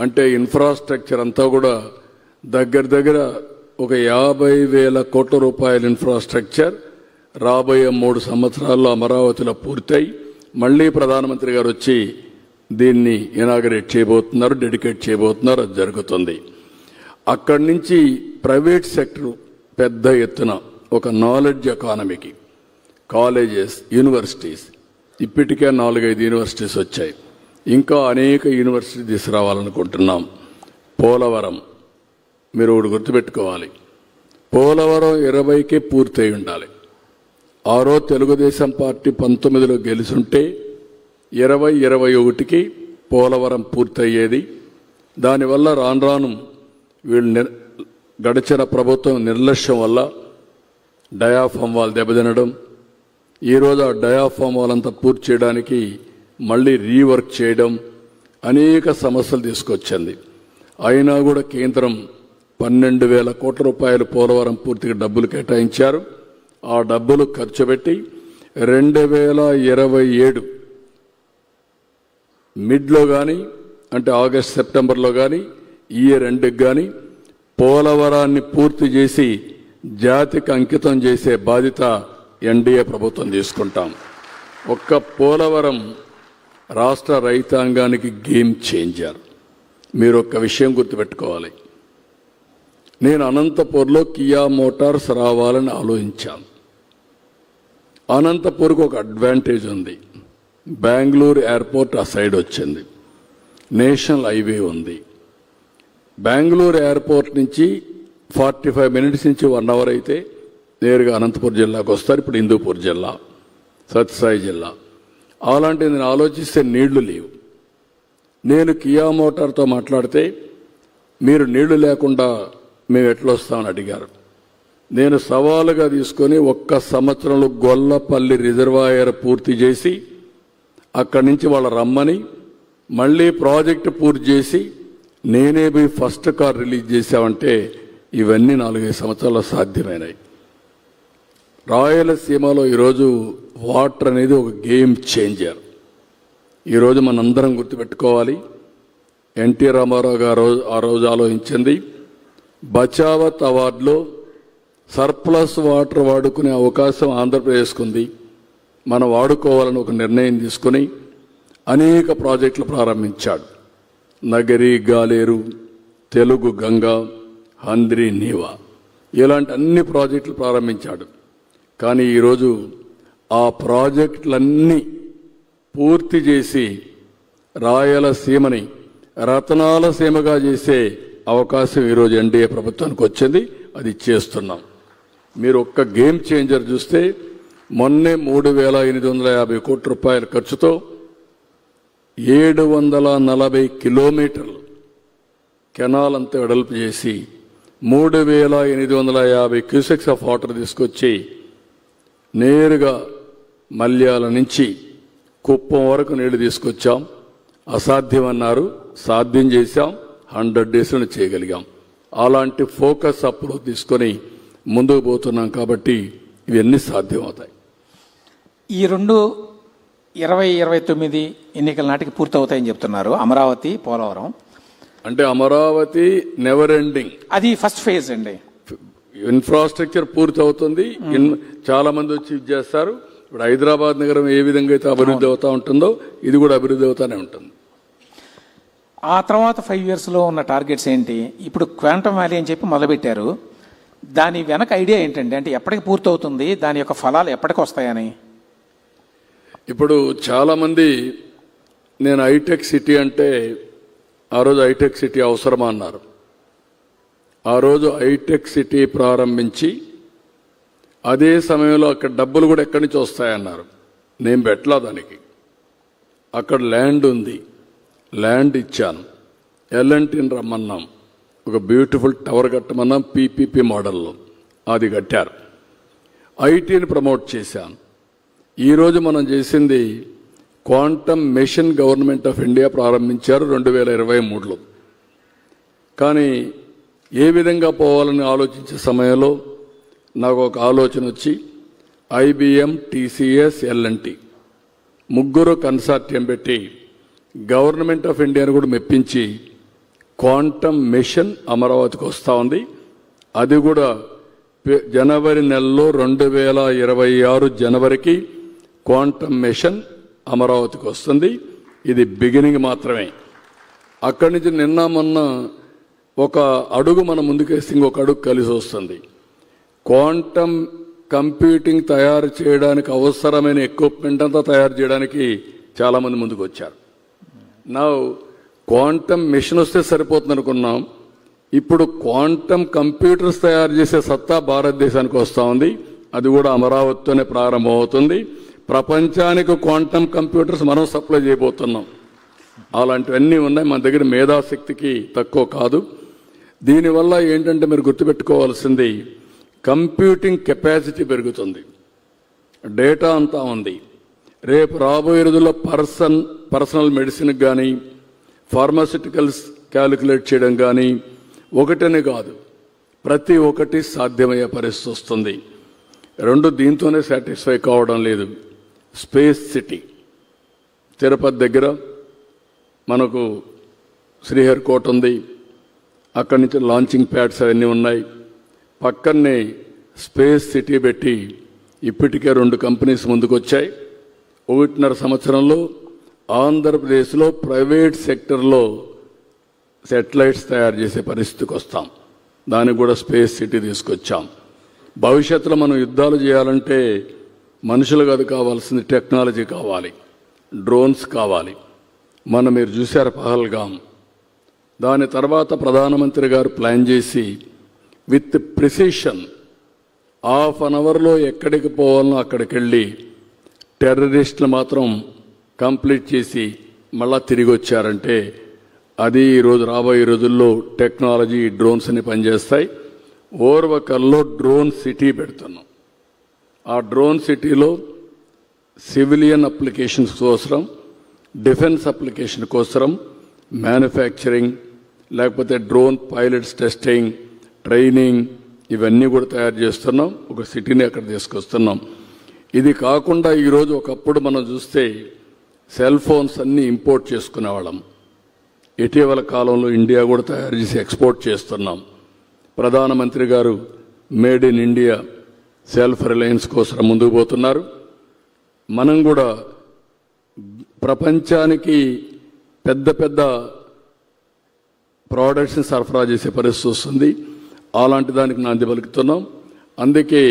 C: అంటే ఇన్ఫ్రాస్ట్రక్చర్ అంతా కూడా దగ్గర ఒక 50,000 కోట్ల రూపాయల ఇన్ఫ్రాస్ట్రక్చర్ రాబోయే 3 సంవత్సరాల్లో అమరావతిలో పూర్తయి మళ్ళీ ప్రధానమంత్రి గారు వచ్చి దీన్ని ఇనాగరేట్ చేయబోతున్నారు, డెడికేట్ చేయబోతున్నారు. అది జరుగుతుంది. అక్కడి నుంచి ప్రైవేట్ సెక్టర్ పెద్ద ఎత్తున ఒక నాలెడ్జ్ ఎకానమీకి కాలేజెస్, యూనివర్సిటీస్, ఇప్పటికే 4-5 యూనివర్సిటీస్ వచ్చాయి, ఇంకా అనేక యూనివర్సిటీ తీసుకురావాలనుకుంటున్నాం. పోలవరం మీరు ఒకటి గుర్తుపెట్టుకోవాలి, పోలవరం 20కే పూర్తయి ఉండాలి. ఆ రోజు తెలుగుదేశం పార్టీ 19లో గెలుచుంటే 2021కి పోలవరం పూర్తయ్యేది. దానివల్ల రాను వీళ్ళు గడిచిన ప్రభుత్వం నిర్లక్ష్యం వల్ల డయాఫామ్ వాల్ దెబ్బతినడం, ఈరోజు ఆ డయాఫామ్ వాల్ అంతా పూర్తి చేయడానికి మళ్ళీ రీవర్క్ చేయడం, అనేక సమస్యలు తీసుకొచ్చింది. అయినా కూడా కేంద్రం 12,000 కోట్ల రూపాయలు పోలవరం పూర్తిగా డబ్బులు కేటాయించారు. ఆ డబ్బులు ఖర్చు పెట్టి 2027 మిడ్లో కానీ, అంటే ఆగస్ట్ సెప్టెంబర్లో కానీ, ఇయర్ ఎండ్కి కానీ పోలవరాన్ని పూర్తి చేసి జాతికి అంకితం చేసే బాధ్యత ఎన్డీఏ ప్రభుత్వం తీసుకుంటాం. ఒక్క పోలవరం రాష్ట్ర రైతాంగానికి గేమ్ చేంజర్. మీరు ఒక్క విషయం గుర్తుపెట్టుకోవాలి, నేను అనంతపూర్లో కియా మోటార్స్ రావాలని ఆలోచించాను. అనంతపూర్కు ఒక అడ్వాంటేజ్ ఉంది, బెంగళూరు ఎయిర్పోర్ట్ ఆ సైడ్ వచ్చింది, నేషనల్ హైవే ఉంది. బెంగళూరు ఎయిర్పోర్ట్ నుంచి 45 minutes నుంచి 1 hour అయితే నేరుగా అనంతపురం జిల్లాకు వస్తారు. ఇప్పుడు హిందూపూర్ జిల్లా, సత్యసాయి జిల్లా. అలాంటిది నేను ఆలోచిస్తే నీళ్లు లేవు. నేను కియా మోటార్తో మాట్లాడితే మీరు నీళ్లు లేకుండా మేము ఎట్లా వస్తామని అడిగారు. నేను సవాలుగా తీసుకొని 1 సంవత్సరంలో గొల్లపల్లి రిజర్వాయర్ పూర్తి చేసి అక్కడి నుంచి వాళ్ళ రమ్మని మళ్ళీ ప్రాజెక్టు పూర్తి చేసి నేనే పోయి ఫస్ట్ కార్ రిలీజ్ చేశామంటే ఇవన్నీ 4-5 సంవత్సరాల్లో సాధ్యమైనాయి. రాయలసీమలో ఈరోజు వాటర్ అనేది ఒక గేమ్ చేంజర్. ఈరోజు మనందరం గుర్తుపెట్టుకోవాలి, ఎన్టీ రామారావు గారు ఆ రోజు ఆలోచించింది బచావత్ అవార్డులో సర్ప్లస్ వాటర్ వాడుకునే అవకాశం ఆంధ్రప్రదేశ్కు ఉంది, మనం వాడుకోవాలని ఒక నిర్ణయం తీసుకుని అనేక ప్రాజెక్టులు ప్రారంభించాడు. నగరి, గాలేరు, తెలుగు గంగ, హంద్రి, నీవా ఇలాంటి అన్ని ప్రాజెక్టులు ప్రారంభించాడు. కానీ ఈరోజు ఆ ప్రాజెక్టులన్నీ పూర్తి చేసి రాయలసీమని రతనాల సీమగా చేసే అవకాశం ఈరోజు ఎన్డీఏ ప్రభుత్వానికి వచ్చింది. అది చేస్తున్నాం. మీరు ఒక్క గేమ్ చేంజర్ చూస్తే మొన్నే 3,850 కోట్ల రూపాయల ఖర్చుతో 740 కిలోమీటర్లు కెనాల్ అంతా వెడల్పు చేసి 3,850 క్యూసెక్స్ ఆఫ్ వాటర్ తీసుకొచ్చి నేరుగా మల్యాల నుంచి కుప్పం వరకు నీళ్లు తీసుకొచ్చాం. అసాధ్యమన్నారు, సాధ్యం చేశాం. 100 daysలో చేయగలిగాం. అలాంటి ఫోకస్ అప్రోచ్ తీసుకొని ముందుకు పోతున్నాం కాబట్టి ఇవన్నీ సాధ్యం అవుతాయి.
B: ఈ 2029 ఎన్నికల నాటికి పూర్తవుతాయని చెప్తున్నారు అమరావతి, పోలవరం.
C: అంటే అమరావతి నెవర్ ఎండింగ్,
B: అది ఫస్ట్ ఫేజ్ అండి.
C: ఇన్ఫ్రాస్ట్రక్చర్ పూర్తి అవుతుంది. చాలా మంది వచ్చి ఇది చేస్తారు. ఇప్పుడు హైదరాబాద్ నగరం ఏ విధంగా అయితే అభివృద్ధి అవుతా ఉంటుందో ఇది కూడా అభివృద్ధి అవుతానే ఉంటుంది.
B: ఆ తర్వాత 5 yearsలో ఉన్న టార్గెట్స్ ఏంటి? ఇప్పుడు క్వాంటమ్ వ్యాలీ అని చెప్పి మొదలుపెట్టారు. దాని వెనక ఐడియా ఏంటండి? అంటే ఎప్పటికి పూర్తవుతుంది, దాని యొక్క ఫలాలు ఎప్పటికి వస్తాయని?
C: ఇప్పుడు చాలామంది నేను హైటెక్ సిటీ అంటే ఆ రోజు హైటెక్ సిటీ అవసరమా అన్నారు. ఆ రోజు హైటెక్ సిటీ ప్రారంభించి అదే సమయంలో అక్కడ డబ్బులు కూడా ఎక్కడి నుంచి వస్తాయన్నారు. నేను పెట్టలా దానికి. అక్కడ ల్యాండ్ ఉంది, ల్యాండ్ ఇచ్చాను. ఎల్ఎన్టీని రమ్మన్నాం, ఒక బ్యూటిఫుల్ టవర్ కట్టమన్నాం పీపీపీ మోడల్లో. అది కట్టారు. ఐటీని ప్రమోట్ చేశాను. ఈరోజు మనం చేసింది quantum machine government of India ప్రారంభించారు 2023లో. కానీ ఏ విధంగా పోవాలని ఆలోచించే సమయంలో నాకు ఒక ఆలోచన వచ్చి ఐబిఎం, టీసీఎస్, ఎల్ఎన్టీ ముగ్గురు కన్సార్టియం పెట్టి గవర్నమెంట్ ఆఫ్ ఇండియాను కూడా మెప్పించి క్వాంటమ్ మిషన్ అమరావతికి వస్తూ ఉంది. అది కూడా జనవరి నెలలో 2026 జనవరికి క్వాంటమ్ మిషన్ అమరావతికి వస్తుంది. ఇది బిగినింగ్ మాత్రమే. అక్కడి నుంచి నిన్న మొన్న ఒక అడుగు మనం ముందుకేస్తే ఇంకొక అడుగు కలిసి వస్తుంది. క్వాంటమ్ కంప్యూటింగ్ తయారు చేయడానికి అవసరమైన ఎక్విప్మెంట్ అంతా తయారు చేయడానికి చాలామంది ముందుకు వచ్చారు. నా క్వాంటమ్ మిషన్ వస్తే సరిపోతుంది అనుకున్నాం. ఇప్పుడు క్వాంటమ్ కంప్యూటర్స్ తయారు చేసే సత్తా భారతదేశానికి వస్తూ ఉంది. అది కూడా అమరావతితోనే ప్రారంభమవుతుంది. ప్రపంచానికి క్వాంటమ్ కంప్యూటర్స్ మనం సప్లై చేయబోతున్నాం. అలాంటివన్నీ ఉన్నాయి. మన దగ్గర మేధాశక్తికి తక్కువ కాదు. దీనివల్ల ఏంటంటే మీరు గుర్తుపెట్టుకోవాల్సింది కంప్యూటింగ్ కెపాసిటీ పెరుగుతుంది. డేటా అంతా ఉంది. రేపు రాబోయే రోజుల్లో పర్సనల్ మెడిసిన్కి కానీ ఫార్మాస్యూటికల్స్ క్యాలిక్యులేట్ చేయడం కానీ ఒకటనే కాదు, ప్రతి ఒక్కటి సాధ్యమయ్యే పరిస్థితి వస్తుంది. రెండు దీంతోనే సాటిస్ఫై కావడం లేదు. స్పేస్ సిటీ తిరుపతి దగ్గర మనకు శ్రీహరికోట ఉంది. అక్కడి నుంచి లాంచింగ్ ప్యాడ్స్ అవన్నీ ఉన్నాయి. పక్కనే స్పేస్ సిటీ పెట్టి ఇప్పటికే 2 కంపెనీస్ ముందుకు వచ్చాయి. 1.5 సంవత్సరంలో ఆంధ్రప్రదేశ్లో ప్రైవేట్ సెక్టర్లో సెటిలైట్స్ తయారు చేసే పరిస్థితికి వస్తాం. దానికి కూడా స్పేస్ సిటీ తీసుకొచ్చాం. భవిష్యత్తులో మనం యుద్ధాలు చేయాలంటే మనుషులు కాదు కావాల్సింది, టెక్నాలజీ కావాలి, డ్రోన్స్ కావాలి. మీరు చూశారు పహల్గాం. దాని తర్వాత ప్రధానమంత్రి గారు ప్లాన్ చేసి విత్ ప్రిసిషన్ 1/2 అవర్లో ఎక్కడికి పోవాలనో అక్కడికి వెళ్ళి టెర్రరిస్టులు మాత్రం కంప్లీట్ చేసి మళ్ళా తిరిగి వచ్చారంటే అది ఈరోజు రాబోయే రోజుల్లో టెక్నాలజీ డ్రోన్స్ అని పనిచేస్తాయి. ఓర్వకల్లో డ్రోన్ సిటీ పెడుతున్నాం. ఆ డ్రోన్ సిటీలో సివిలియన్ అప్లికేషన్స్ కోసం, డిఫెన్స్ అప్లికేషన్ కోసం, మ్యానుఫ్యాక్చరింగ్ లేకపోతే డ్రోన్ పైలట్స్ టెస్టింగ్, ట్రైనింగ్ ఇవన్నీ కూడా తయారు చేస్తున్నాం. ఒక సిటీని అక్కడ తీసుకొస్తున్నాం. ఇది కాకుండా ఈరోజు ఒకప్పుడు మనం చూస్తే సెల్ ఫోన్స్ అన్నీ ఇంపోర్ట్ చేసుకునేవాళ్ళం. ఇటీవల కాలంలో ఇండియా కూడా తయారు చేసి ఎక్స్పోర్ట్ చేస్తున్నాం. ప్రధానమంత్రి గారు made in India self Reliance కోసం ముందుకు పోతున్నారు. మనం కూడా ప్రపంచానికి పెద్ద పెద్ద ప్రోడక్ట్స్ని సరఫరా చేసే పరిస్థితి వస్తుంది. అలాంటి దానికి నాంది పలుకుతున్నాం. అందుకే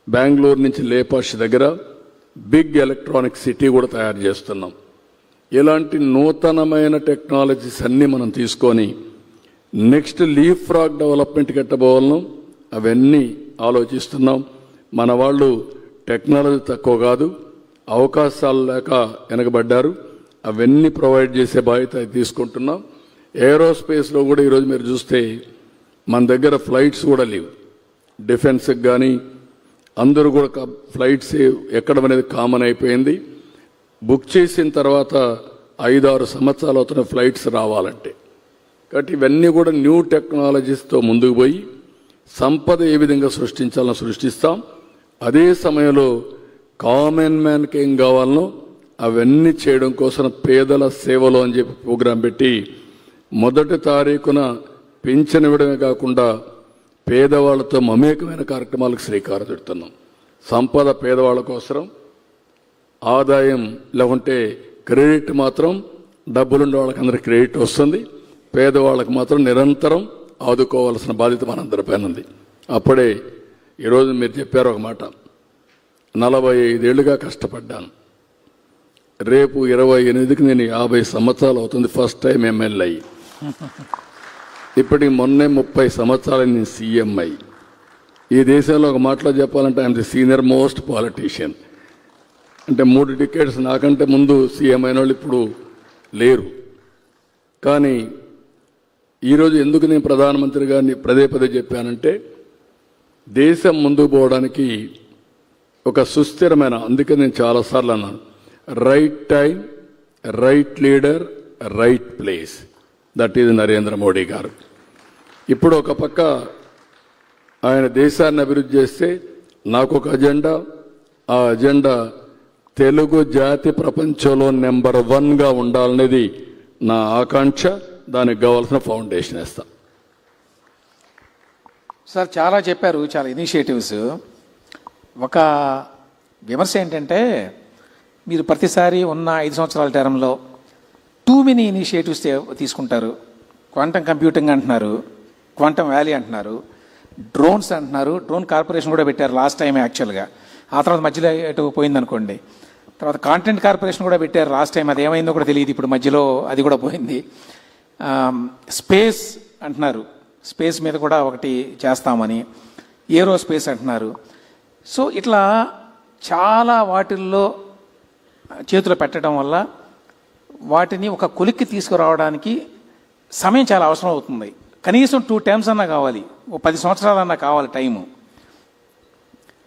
C: బెంగళూరు నుంచి లేపాక్షి దగ్గర బిగ్ ఎలక్ట్రానిక్ సిటీ కూడా తయారు చేస్తున్నాం. ఇలాంటి నూతనమైన టెక్నాలజీస్ అన్నీ మనం తీసుకొని నెక్స్ట్ లీప్ ఫ్రాగ్ డెవలప్మెంట్కి ఎట్టబోవాలను అవన్నీ ఆలోచిస్తున్నాం. మన వాళ్ళు టెక్నాలజీ తక్కువ కాదు, అవకాశాలు లేక వెనకబడ్డారు. అవన్నీ ప్రొవైడ్ చేసే బాధ్యత తీసుకుంటున్నాం. ఏరోస్పేస్లో కూడా ఈరోజు మీరు చూస్తే మన దగ్గర ఫ్లైట్స్ కూడా లేవు. డిఫెన్స్కి కానీ అందరూ కూడా ఫ్లైట్స్ ఎక్కడం అనేది కామన్ అయిపోయింది. బుక్ చేసిన తర్వాత 5-6 సంవత్సరాలు అవుతున్న ఫ్లైట్స్ రావాలంటే. కాబట్టి ఇవన్నీ కూడా న్యూ టెక్నాలజీస్తో ముందుకు పోయి సంపద ఏ విధంగా సృష్టించాలని సృష్టిస్తాం. అదే సమయంలో కామన్ మ్యాన్కి ఏం కావాలనో అవన్నీ చేయడం కోసం పేదల సేవలో అని చెప్పి ప్రోగ్రాం పెట్టి 1వ తారీఖున పింఛన్ ఇవ్వడమే కాకుండా పేదవాళ్లతో మమేకమైన కార్యక్రమాలకు శ్రీకారం చుడుతున్నాం. సంపద పేదవాళ్ళ కోసం, ఆదాయం లేకుంటే క్రెడిట్ మాత్రం డబ్బులుండే వాళ్ళకి అందరికి క్రెడిట్ వస్తుంది, పేదవాళ్ళకి మాత్రం నిరంతరం ఆదుకోవాల్సిన బాధ్యత మనందరిపైన ఉంది. అప్పుడే ఈరోజు మీరు చెప్పారు ఒక మాట, 45 ఏళ్లుగా కష్టపడ్డాను, రేపు 28కి నేను 50 సంవత్సరాలు అవుతుంది ఫస్ట్ టైం ఎమ్మెల్యే అయ్యి, ఇప్పటికి మొన్నే 30 సంవత్సరాలు నేను సీఎం అయ్యి. ఈ దేశంలో ఒక మాటలో చెప్పాలంటే I'm the senior most politician. అంటే 3 డికేడ్స్ నాకంటే ముందు సీఎం అయిన వాళ్ళు ఇప్పుడు లేరు. కానీ ఈరోజు ఎందుకు నేను ప్రధానమంత్రి గారిని పదే చెప్పానంటే, దేశం ముందుకు పోవడానికి ఒక సుస్థిరమైన, అందుకే నేను చాలాసార్లు అన్నాను, right time, right leader, right place. That is Narendra Modi గారు. ఇప్పుడు ఒక పక్క ఆయన దేశాన్ని అభివృద్ధి చేస్తే నాకు ఒక అజెండా, ఆ అజెండా తెలుగు జాతి ప్రపంచంలో నెంబర్ 1గా ఉండాలనేది నా ఆకాంక్ష. దానికి కావాల్సిన ఫౌండేషన్ వేస్తా.
B: సార్ చాలా చెప్పారు, చాలా ఇనిషియేటివ్స్. ఒక విమర్శ ఏంటంటే, మీరు ప్రతిసారి ఉన్న 5 సంవత్సరాల టర్మ్లో టూ మెనీ ఇనిషియేటివ్స్ తీసుకుంటారు. క్వాంటమ్ కంప్యూటింగ్ అంటున్నారు, క్వాంటమ్ వ్యాలీ అంటున్నారు, డ్రోన్స్ అంటున్నారు. డ్రోన్ కార్పొరేషన్ కూడా పెట్టారు లాస్ట్ టైం యాక్చువల్గా. ఆ తర్వాత మధ్యలో ఎటు పోయిందనుకోండి. తర్వాత కాంటెంట్ కార్పొరేషన్ కూడా పెట్టారు లాస్ట్ టైం, అది ఏమైందో కూడా తెలియదు. ఇప్పుడు మధ్యలో అది కూడా పోయింది. స్పేస్ అంటున్నారు, స్పేస్ మీద కూడా ఒకటి చేస్తామని, ఏరో స్పేస్ అంటున్నారు. సో ఇట్లా చాలా వాటిల్లో చేతులు పెట్టడం వల్ల వాటిని ఒక కొలిక్కి తీసుకురావడానికి సమయం చాలా అవసరం అవుతుంది. కనీసం 2 టైమ్స్ అన్నా కావాలి, 10 సంవత్సరాలన్నా కావాలి టైము.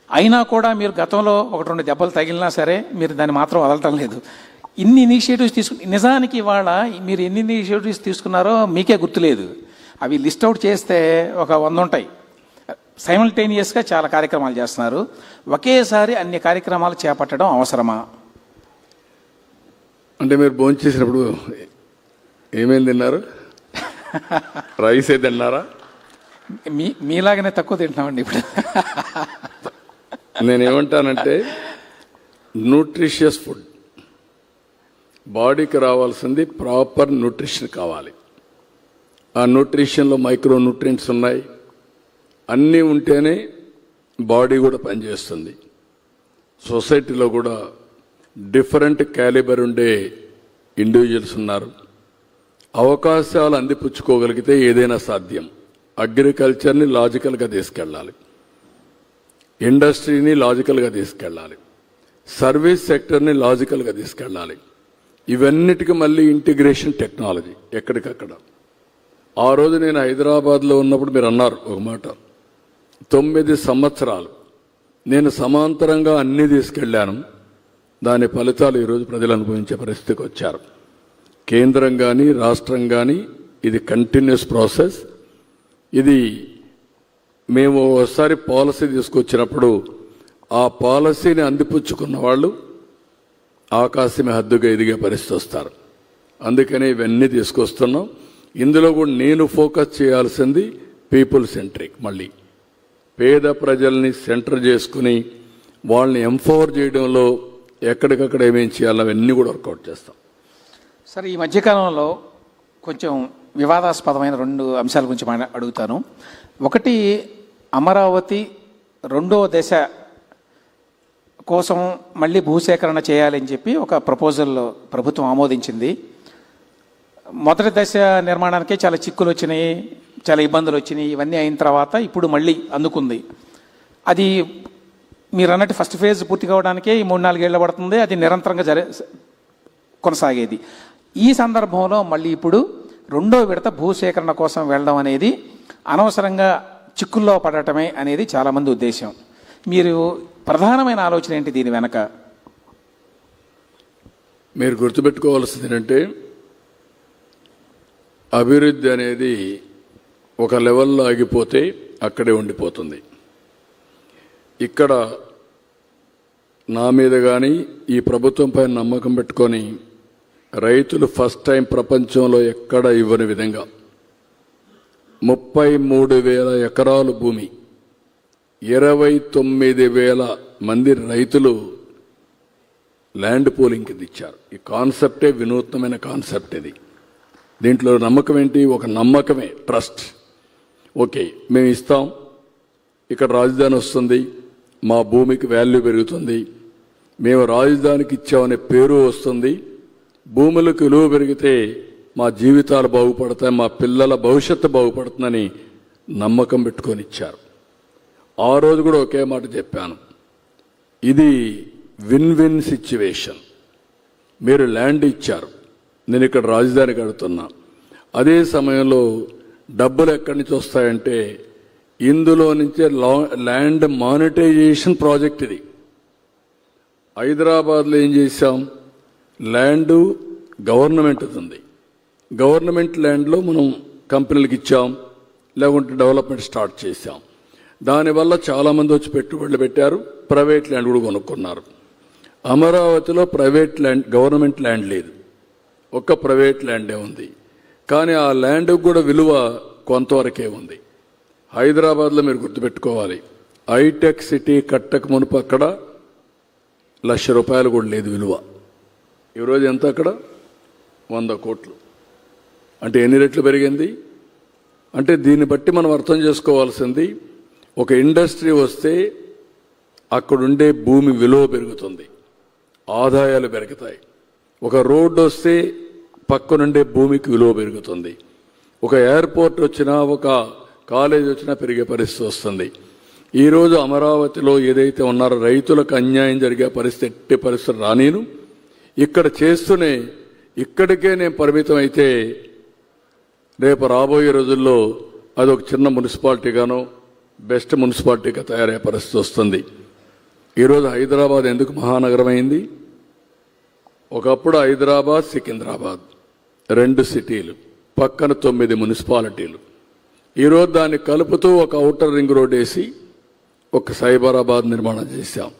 B: అయినా కూడా మీరు గతంలో 1-2 దెబ్బలు తగిలినా సరే మీరు దాన్ని మాత్రం వదలటం లేదు. ఇన్ని ఇనిషియేటివ్స్ నిజానికి ఇవాళ మీరు ఎన్ని ఇనిషియేటివ్స్ తీసుకున్నారో మీకే గుర్తులేదు. అవి లిస్ట్ అవుట్ చేస్తే ఒక 100 ఉంటాయి. సైమల్టేనియస్గా చాలా కార్యక్రమాలు చేస్తున్నారు. ఒకేసారి అన్ని కార్యక్రమాలు చేపట్టడం అవసరమా?
C: అంటే మీరు భోజనం చేసినప్పుడు ఏమేమి తిన్నారు? రైసే తిన్నారా?
B: మీలాగనే తక్కువ తింటున్నామండి ఇప్పుడు.
C: నేనేమంటానంటే, న్యూట్రిషియస్ ఫుడ్, బాడీకి రావాల్సింది ప్రాపర్ న్యూట్రిషన్ కావాలి. ఆ న్యూట్రిషన్లో మైక్రో న్యూట్రియంట్స్ ఉన్నాయి, అన్నీ ఉంటేనే బాడీ కూడా పనిచేస్తుంది. సొసైటీలో కూడా డిఫరెంట్ క్యాలిబర్ ఉండే ఇండివిజువల్స్ ఉన్నారు. అవకాశాలు అందిపుచ్చుకోగలిగితే ఏదైనా సాధ్యం. అగ్రికల్చర్ని లాజికల్గా తీసుకెళ్ళాలి, ఇండస్ట్రీని లాజికల్గా తీసుకెళ్ళాలి, సర్వీస్ సెక్టర్ని లాజికల్గా తీసుకెళ్ళాలి. ఇవన్నిటికీ మళ్ళీ ఇంటిగ్రేషన్ టెక్నాలజీ ఎక్కడికక్కడ. ఆ రోజు నేను హైదరాబాద్లో ఉన్నప్పుడు మీరు అన్నారు ఒక మాట, 9 సంవత్సరాలు నేను సమాంతరంగా అన్నీ తీసుకెళ్లాను. దాని ఫలితాలు ఈరోజు ప్రజలు అనుభవించే పరిస్థితికి వచ్చారు. కేంద్రం కానీ రాష్ట్రం కానీ ఇది కంటిన్యూస్ ప్రాసెస్. ఇది మేము ఒకసారి పాలసీ తీసుకొచ్చినప్పుడు ఆ పాలసీని అందిపుచ్చుకున్న వాళ్ళు ఆకాశమే హద్దుగా ఎదిగే పరిస్థితి వస్తారు. అందుకనే ఇవన్నీ తీసుకొస్తున్నాం. ఇందులో కూడా నేను ఫోకస్ చేయాల్సింది పీపుల్ సెంట్రిక్. మళ్ళీ పేద ప్రజల్ని సెంటర్ చేసుకుని వాళ్ళని ఎంపవర్ చేయడంలో ఎక్కడికక్కడ ఏమేం చేయాలో అవన్నీ కూడా వర్కౌట్ చేస్తాం.
B: సరే, ఈ మధ్యకాలంలో కొంచెం వివాదాస్పదమైన 2 అంశాల గురించి అడుగుతాను. ఒకటి, అమరావతి 2వ దశ కోసం మళ్ళీ భూసేకరణ చేయాలని చెప్పి ఒక ప్రపోజల్ ప్రభుత్వం ఆమోదించింది. మొదటి దశ నిర్మాణానికే చాలా చిక్కులు వచ్చినాయి, చాలా ఇబ్బందులు వచ్చినాయి. ఇవన్నీ అయిన తర్వాత ఇప్పుడు మళ్ళీ అందుకుంది. అది మీరు అన్నట్టు ఫస్ట్ ఫేజ్ పూర్తి కావడానికే ఈ 3-4 ఏళ్ళు పడుతుంది. అది నిరంతరంగా కొనసాగేది. ఈ సందర్భంలో మళ్ళీ ఇప్పుడు 2వ విడత భూసేకరణ కోసం వెళ్ళడం అనేది అనవసరంగా చిక్కుల్లో పడటమే అనేది చాలామంది ఉద్దేశం. మీరు ప్రధానమైన ఆలోచన ఏంటి దీని వెనక?
C: మీరు గుర్తుపెట్టుకోవాల్సింది ఏంటంటే, అభివృద్ధి అనేది ఒక లెవెల్లో ఆగిపోతే అక్కడే ఉండిపోతుంది. ఇక్కడ నా మీద కానీ ఈ ప్రభుత్వం పైన నమ్మకం పెట్టుకొని రైతులు ఫస్ట్ టైం ప్రపంచంలో ఎక్కడ ఇవ్వని విధంగా 33,000 ఎకరాలు భూమి, 29,000 మంది రైతులు ల్యాండ్ పూలింగ్ కింద ఇచ్చారు. ఈ కాన్సెప్టే వినూత్నమైన కాన్సెప్ట్ ఇది. దీంట్లో నమ్మకం ఏంటి? ఒక నమ్మకమే, ట్రస్ట్. ఓకే, మేము ఇస్తాం, ఇక్కడ రాజధాని వస్తుంది, మా భూమికి వాల్యూ పెరుగుతుంది, మేము రాజధానికి ఇచ్చామనే పేరు వస్తుంది, భూములకు విలువ పెరిగితే మా జీవితాలు బాగుపడతాయి, మా పిల్లల భవిష్యత్తు బాగుపడుతుందని నమ్మకం పెట్టుకొని ఇచ్చారు. ఆ రోజు కూడా ఒకే మాట చెప్పాను, ఇది విన్ విన్ సిచ్యువేషన్. మీరు ల్యాండ్ ఇచ్చారు, నేను ఇక్కడ రాజధాని కడుతున్నా, అదే సమయంలో డబ్బులు ఎక్కడి నుంచి వస్తాయంటే ఇందులో నుంచే ల్యాండ్ మానిటైజేషన్ ప్రాజెక్ట్ ఇది. హైదరాబాద్లో ఏం చేశాం, ల్యాండ్ గవర్నమెంట్ ఉంది, గవర్నమెంట్ ల్యాండ్లో మనం కంపెనీలకు ఇచ్చాం, లేకుంటే డెవలప్మెంట్ స్టార్ట్ చేశాం. దానివల్ల చాలామంది వచ్చి పెట్టుబడులు పెట్టారు, ప్రైవేట్ ల్యాండ్ కూడా కొనుక్కున్నారు. అమరావతిలో ప్రైవేట్ ల్యాండ్, గవర్నమెంట్ ల్యాండ్ లేదు, ఒక్క ప్రైవేట్ ల్యాండే ఉంది. కానీ ఆ ల్యాండ్కి కూడా విలువ కొంతవరకే ఉంది. హైదరాబాద్లో మీరు గుర్తుపెట్టుకోవాలి, హైటెక్ సిటీ కట్టక మునుపు అక్కడ ₹1,00,000 కూడా లేదు విలువ. ఈరోజు ఎంత అక్కడ? 100 కోట్లు. అంటే ఎన్ని రెట్లు పెరిగింది? అంటే దీన్ని బట్టి మనం అర్థం చేసుకోవాల్సింది, ఒక ఇండస్ట్రీ వస్తే అక్కడుండే భూమి విలువ పెరుగుతుంది, ఆదాయాలు పెరుగుతాయి. ఒక రోడ్డు వస్తే పక్కనుండే భూమికి విలువ పెరుగుతుంది. ఒక ఎయిర్పోర్ట్ వచ్చినా, ఒక కాలేజ్ వచ్చినా పెరిగే పరిస్థితి వస్తుంది. ఈరోజు అమరావతిలో ఏదైతే ఉన్నారో రైతులకు అన్యాయం జరిగే పరిస్థితి, ఎట్టి పరిస్థితి రానీను. ఇక్కడ చేస్తూనే ఇక్కడికే నేను పరిమితం అయితే రేపు రాబోయే రోజుల్లో అదొక చిన్న మున్సిపాలిటీగానో బెస్ట్ మున్సిపాలిటీగా తయారయ్యే పరిస్థితి వస్తుంది. ఈరోజు హైదరాబాద్ ఎందుకు మహానగరం అయింది? ఒకప్పుడు హైదరాబాద్, సికింద్రాబాద్ 2 సిటీలు, పక్కన 9 మున్సిపాలిటీలు. ఈరోజు దాన్ని కలుపుతూ ఒక ఔటర్ రింగ్ రోడ్ వేసి ఒక సైబరాబాద్ నిర్మాణం చేశాం.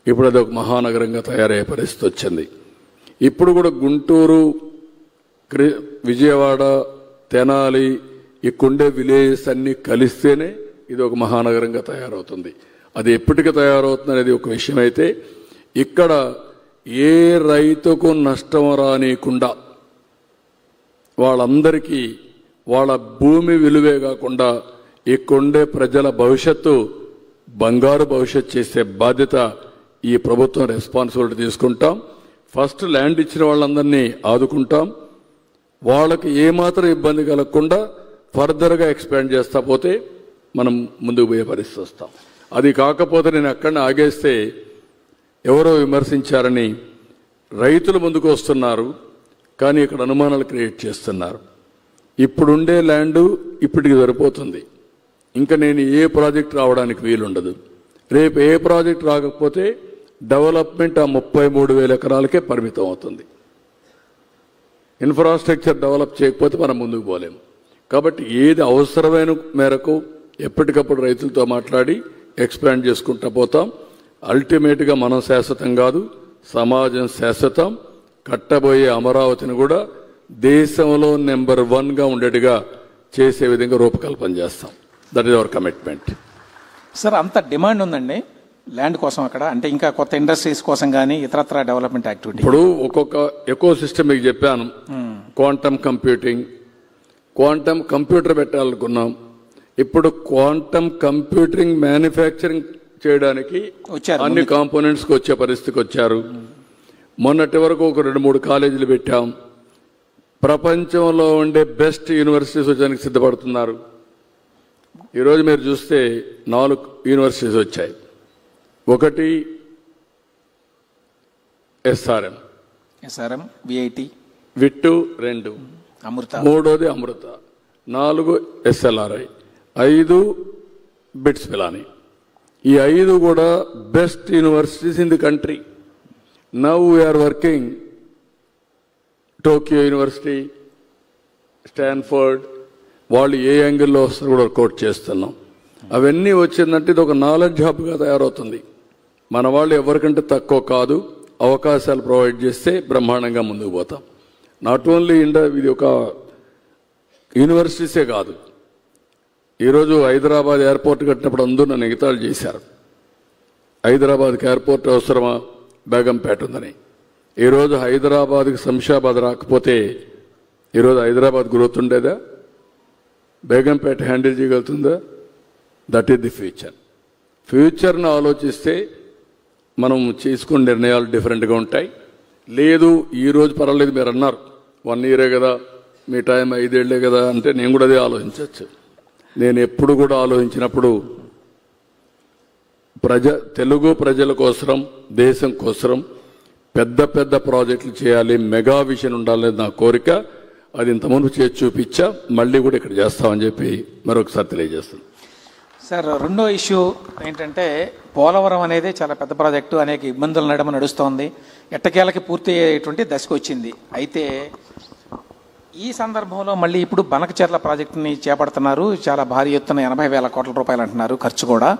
C: ఇప్పుడు అది ఒక మహానగరంగా తయారయ్యే పరిస్థితి వచ్చింది. ఇప్పుడు కూడా గుంటూరు, విజయవాడ, తెనాలి, ఇక్కడుండే విలేజెస్ అన్నీ కలిస్తేనే ఇది ఒక మహానగరంగా తయారవుతుంది. అది ఎప్పటికీ తయారవుతుంది అనేది ఒక విషయం అయితే, ఇక్కడ ఏ రైతుకు నష్టం రానియకుండా వాళ్ళందరికీ వాళ్ళ భూమి విలువే కాకుండా ఇక్కడుండే ప్రజల భవిష్యత్తు బంగారు భవిష్యత్తు చేసే బాధ్యత ఈ ప్రభుత్వం రెస్పాన్సిబిలిటీ తీసుకుంటాం. ఫస్ట్ ల్యాండ్ ఇచ్చిన వాళ్ళందరినీ ఆదుకుంటాం, వాళ్ళకి ఏమాత్రం ఇబ్బంది కలగకుండా ఫర్దర్గా ఎక్స్పాండ్ చేస్తా పోతే మనం ముందుకు పోయే పరిస్థితి వస్తాం. అది కాకపోతే నేను అక్కడనే ఆగేస్తే ఎవరో విమర్శించారని రైతులు ముందుకు వస్తున్నారు, కానీ ఇక్కడ అనుమానాలు క్రియేట్ చేస్తున్నారు. ఇప్పుడుండే ల్యాండు ఇప్పటికి సరిపోతుంది, ఇంకా నేను ఏ ప్రాజెక్ట్ రావడానికి వీలుండదు. రేపు ఏ ప్రాజెక్ట్ రాకపోతే డెవలప్మెంట్ ఆ 33,000 ఎకరాలకే పరిమితం అవుతుంది. ఇన్ఫ్రాస్ట్రక్చర్ డెవలప్ చేయకపోతే మనం ముందుకు పోలేము. కాబట్టి ఏది అవసరమైన మేరకు ఎప్పటికప్పుడు రైతులతో మాట్లాడి ఎక్స్పాండ్ చేసుకుంటూ పోతాం. అల్టిమేట్గా మనం శాశ్వతం కాదు, సమాజం శాశ్వతం. కట్టబోయే అమరావతిని కూడా దేశంలో నెంబర్ 1గా ఉండేట్టుగా చేసే విధంగా రూపకల్పన చేస్తాం. That is our commitment.
B: Sir, అంత డిమాండ్ ఉందండి ల్యాండ్ కోసం అక్కడ, అంటే ఇంకా కొత్త ఇండస్ట్రీస్ కోసం కానీ ఇతరత్ర డెవలప్మెంట్ యాక్టివిటీ.
C: ఇప్పుడు ఒక్కొక్క ఎకో సిస్టమ్ మీకు చెప్పాను. క్వాంటమ్ కంప్యూటింగ్, క్వాంటమ్ కంప్యూటర్ పెట్టాలనుకున్నాం. ఇప్పుడు క్వాంటమ్ కంప్యూటింగ్ మ్యానుఫ్యాక్చరింగ్ చేయడానికి అన్ని కాంపోనెంట్స్కి వచ్చే పరిస్థితికి వచ్చారు. మొన్నటి వరకు ఒక 2-3 కాలేజీలు పెట్టాం. ప్రపంచంలో ఉండే బెస్ట్ యూనివర్సిటీస్ వచ్చడానికి సిద్ధపడుతున్నారు. ఈరోజు మీరు చూస్తే 4 యూనివర్సిటీస్ వచ్చాయి. ఒకటి ఎస్ఆర్ఎం,
B: విఐటి,
C: విట్టు 2,
B: అమృత
C: 3ది అమృత, 4 ఎస్ఎల్ఆర్ఐ, 5 బిట్స్ పిలాని. ఈ 5 కూడా best universities in the country. Now we are working Tokyo university, Stanford, వాళ్ళు ఏ యాంగిల్లో వస్తారో కూడా వర్కౌట్ చేస్తున్నాం. అవన్నీ వచ్చిందంటే ఇది ఒక నాలెడ్జ్ హబ్గా తయారవుతుంది. మన వాళ్ళు ఎవరికంటే తక్కువ కాదు, అవకాశాలు ప్రొవైడ్ చేస్తే బ్రహ్మాండంగా ముందుకు పోతాం. నాట్ ఓన్లీ ఇది ఒక యూనివర్సిటీసే కాదు, ఈరోజు హైదరాబాద్ ఎయిర్పోర్ట్ కట్టినప్పుడు అందరూ నన్ను ఎగతాళి చేశారు. హైదరాబాద్కి ఎయిర్పోర్ట్ అవసరమా, బేగంపేట ఉందని. ఈరోజు హైదరాబాద్కి శంషాబాద్ రాకపోతే ఈరోజు హైదరాబాద్ గ్రోత్ ఉండేదా? బేగంపేట హ్యాండిల్ చేయగలుగుతుందా? That is the future. ఫ్యూచర్ను ఆలోచిస్తే మనం చేసుకునే నిర్ణయాలు డిఫరెంట్గా ఉంటాయి. లేదు ఈరోజు పర్వాలేదు, మీరు అన్నారు 1 year కదా, మీ టైం 5 ఏళ్లే కదా అంటే నేను కూడా అదే ఆలోచించవచ్చు. నేను ఎప్పుడు కూడా ఆలోచించినప్పుడు తెలుగు ప్రజల కోసం, దేశం కోసం పెద్ద పెద్ద ప్రాజెక్టులు చేయాలి, మెగా విజన్ ఉండాలనేది నా కోరిక. అది ఇంతకుముందు చేసి చూపించా, మళ్ళీ కూడా ఇక్కడ చేస్తామని చెప్పి మరొకసారి తెలియజేస్తాను.
B: సార్, రెండో ఇష్యూ ఏంటంటే పోలవరం అనేది చాలా పెద్ద ప్రాజెక్టు, అనేక ఇబ్బందుల నడుమ నడుస్తోంది, ఎట్టకేలకి పూర్తి అయ్యేటువంటి దశకు వచ్చింది. అయితే ఈ సందర్భంలో మళ్ళీ ఇప్పుడు బనకచెర్ల ప్రాజెక్టుని చేపడుతున్నారు. చాలా భారీ ఎత్తున 80,000 కోట్ల రూపాయలు అంటున్నారు ఖర్చు కూడా.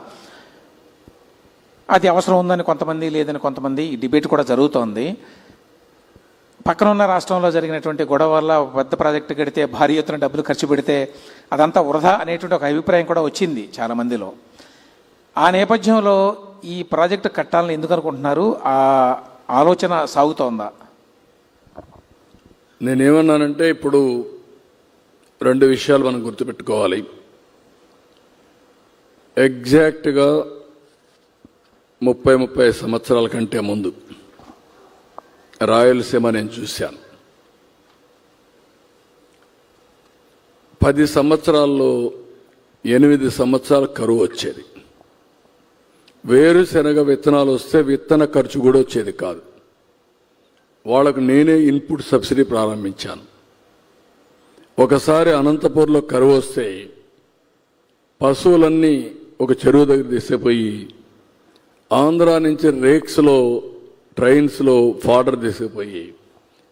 B: అది అవసరం ఉందని కొంతమంది, లేదని కొంతమంది, ఈ డిబేట్ కూడా జరుగుతోంది. పక్కన ఉన్న రాష్ట్రంలో జరిగినటువంటి గొడవ వల్ల పెద్ద ప్రాజెక్టు కడితే భారీ ఎత్తున డబ్బులు ఖర్చు పెడితే అదంతా వృధా అనేటువంటి ఒక అభిప్రాయం కూడా వచ్చింది చాలా మందిలో. ఆ నేపథ్యంలో ఈ ప్రాజెక్టు కట్టాలని ఎందుకు అనుకుంటున్నారు? ఆ ఆలోచన సాగుతోందా?
C: నేనేమన్నానంటే ఇప్పుడు 2 విషయాలు మనం గుర్తుపెట్టుకోవాలి. ఎగ్జాక్ట్గా 30 సంవత్సరాల కంటే ముందు రాయలసీమ నేను చూశాను. 10 సంవత్సరాల్లో 8 సంవత్సరాల కరువు వచ్చేది. వేరుశెనగ విత్తనాలు వస్తే విత్తన ఖర్చు కూడా వచ్చేది కాదు. వాళ్ళకు నేనే ఇన్పుట్ సబ్సిడీ ప్రారంభించాను. ఒకసారి అనంతపూర్లో కరువు వస్తే పశువులన్నీ ఒక చెరువు దగ్గర తీసుకుపోయి ఆంధ్రా నుంచి రేక్స్లో, ట్రైన్స్లో ఫాడర్ తీసుకుపోయి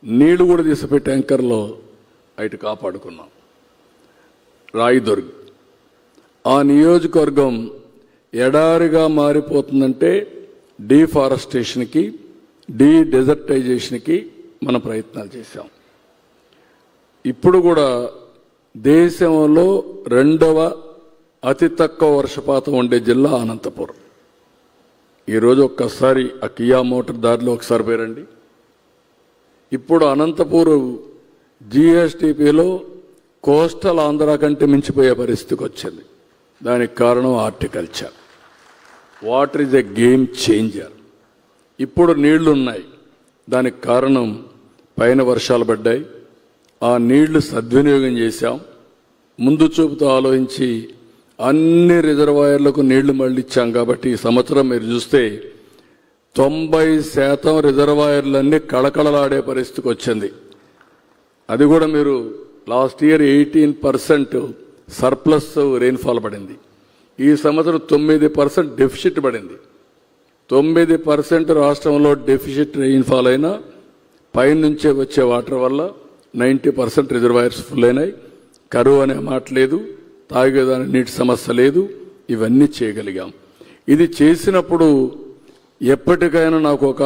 C: నీళ్లు కూడా తీసుకుపోయి ట్యాంకర్లో అటు కాపాడుకున్నాం. రాయదుర్గ్ ఆ నియోజకవర్గం ఎడారిగా మారిపోతుందంటే డీఫారెస్టేషన్కి, డెజర్టైజేషన్కి మన ప్రయత్నాలు చేశాం. ఇప్పుడు కూడా దేశంలో 2వ అతి తక్కువ వర్షపాతం ఉండే జిల్లా అనంతపురం. ఈరోజు ఒక్కసారి ఆ కియా మోటార్ దారిలో ఒకసారి పోరండి. ఇప్పుడు అనంతపూర్ జిఎస్టిపిలో కోస్టల్ ఆంధ్ర కంటే మించిపోయే పరిస్థితికి వచ్చింది. దానికి కారణం horticulture. Water is a game changer. ఇప్పుడు నీళ్లు ఉన్నాయి, దానికి కారణం పైన వర్షాలు పడ్డాయి, ఆ నీళ్లు సద్వినియోగం చేశాం. ముందు చూపుతో ఆలోచించి అన్ని రిజర్వాయర్లకు నీళ్లు మళ్ళీ ఇచ్చాం. కాబట్టి ఈ సంవత్సరం మీరు చూస్తే 90% రిజర్వాయర్లన్నీ కళకళలాడే పరిస్థితికి వచ్చింది. అది కూడా మీరు లాస్ట్ ఇయర్ 18% సర్ప్లస్ రెయిన్ఫాల్ పడింది. ఈ సంవత్సరం 9% డెఫిసిట్ పడింది. 9% రాష్ట్రంలో డెఫిసిట్ రెయిన్ఫాల్ అయినా పైనుంచే వచ్చే వాటర్ వల్ల 90% రిజర్వాయర్స్ ఫుల్ అయినాయి. కరువు అనే మాట లేదు, తాగేదానికి నీటి సమస్య లేదు. ఇవన్నీ చేయగలిగాం. ఇది చేసినప్పుడు ఎప్పటికైనా నాకు ఒక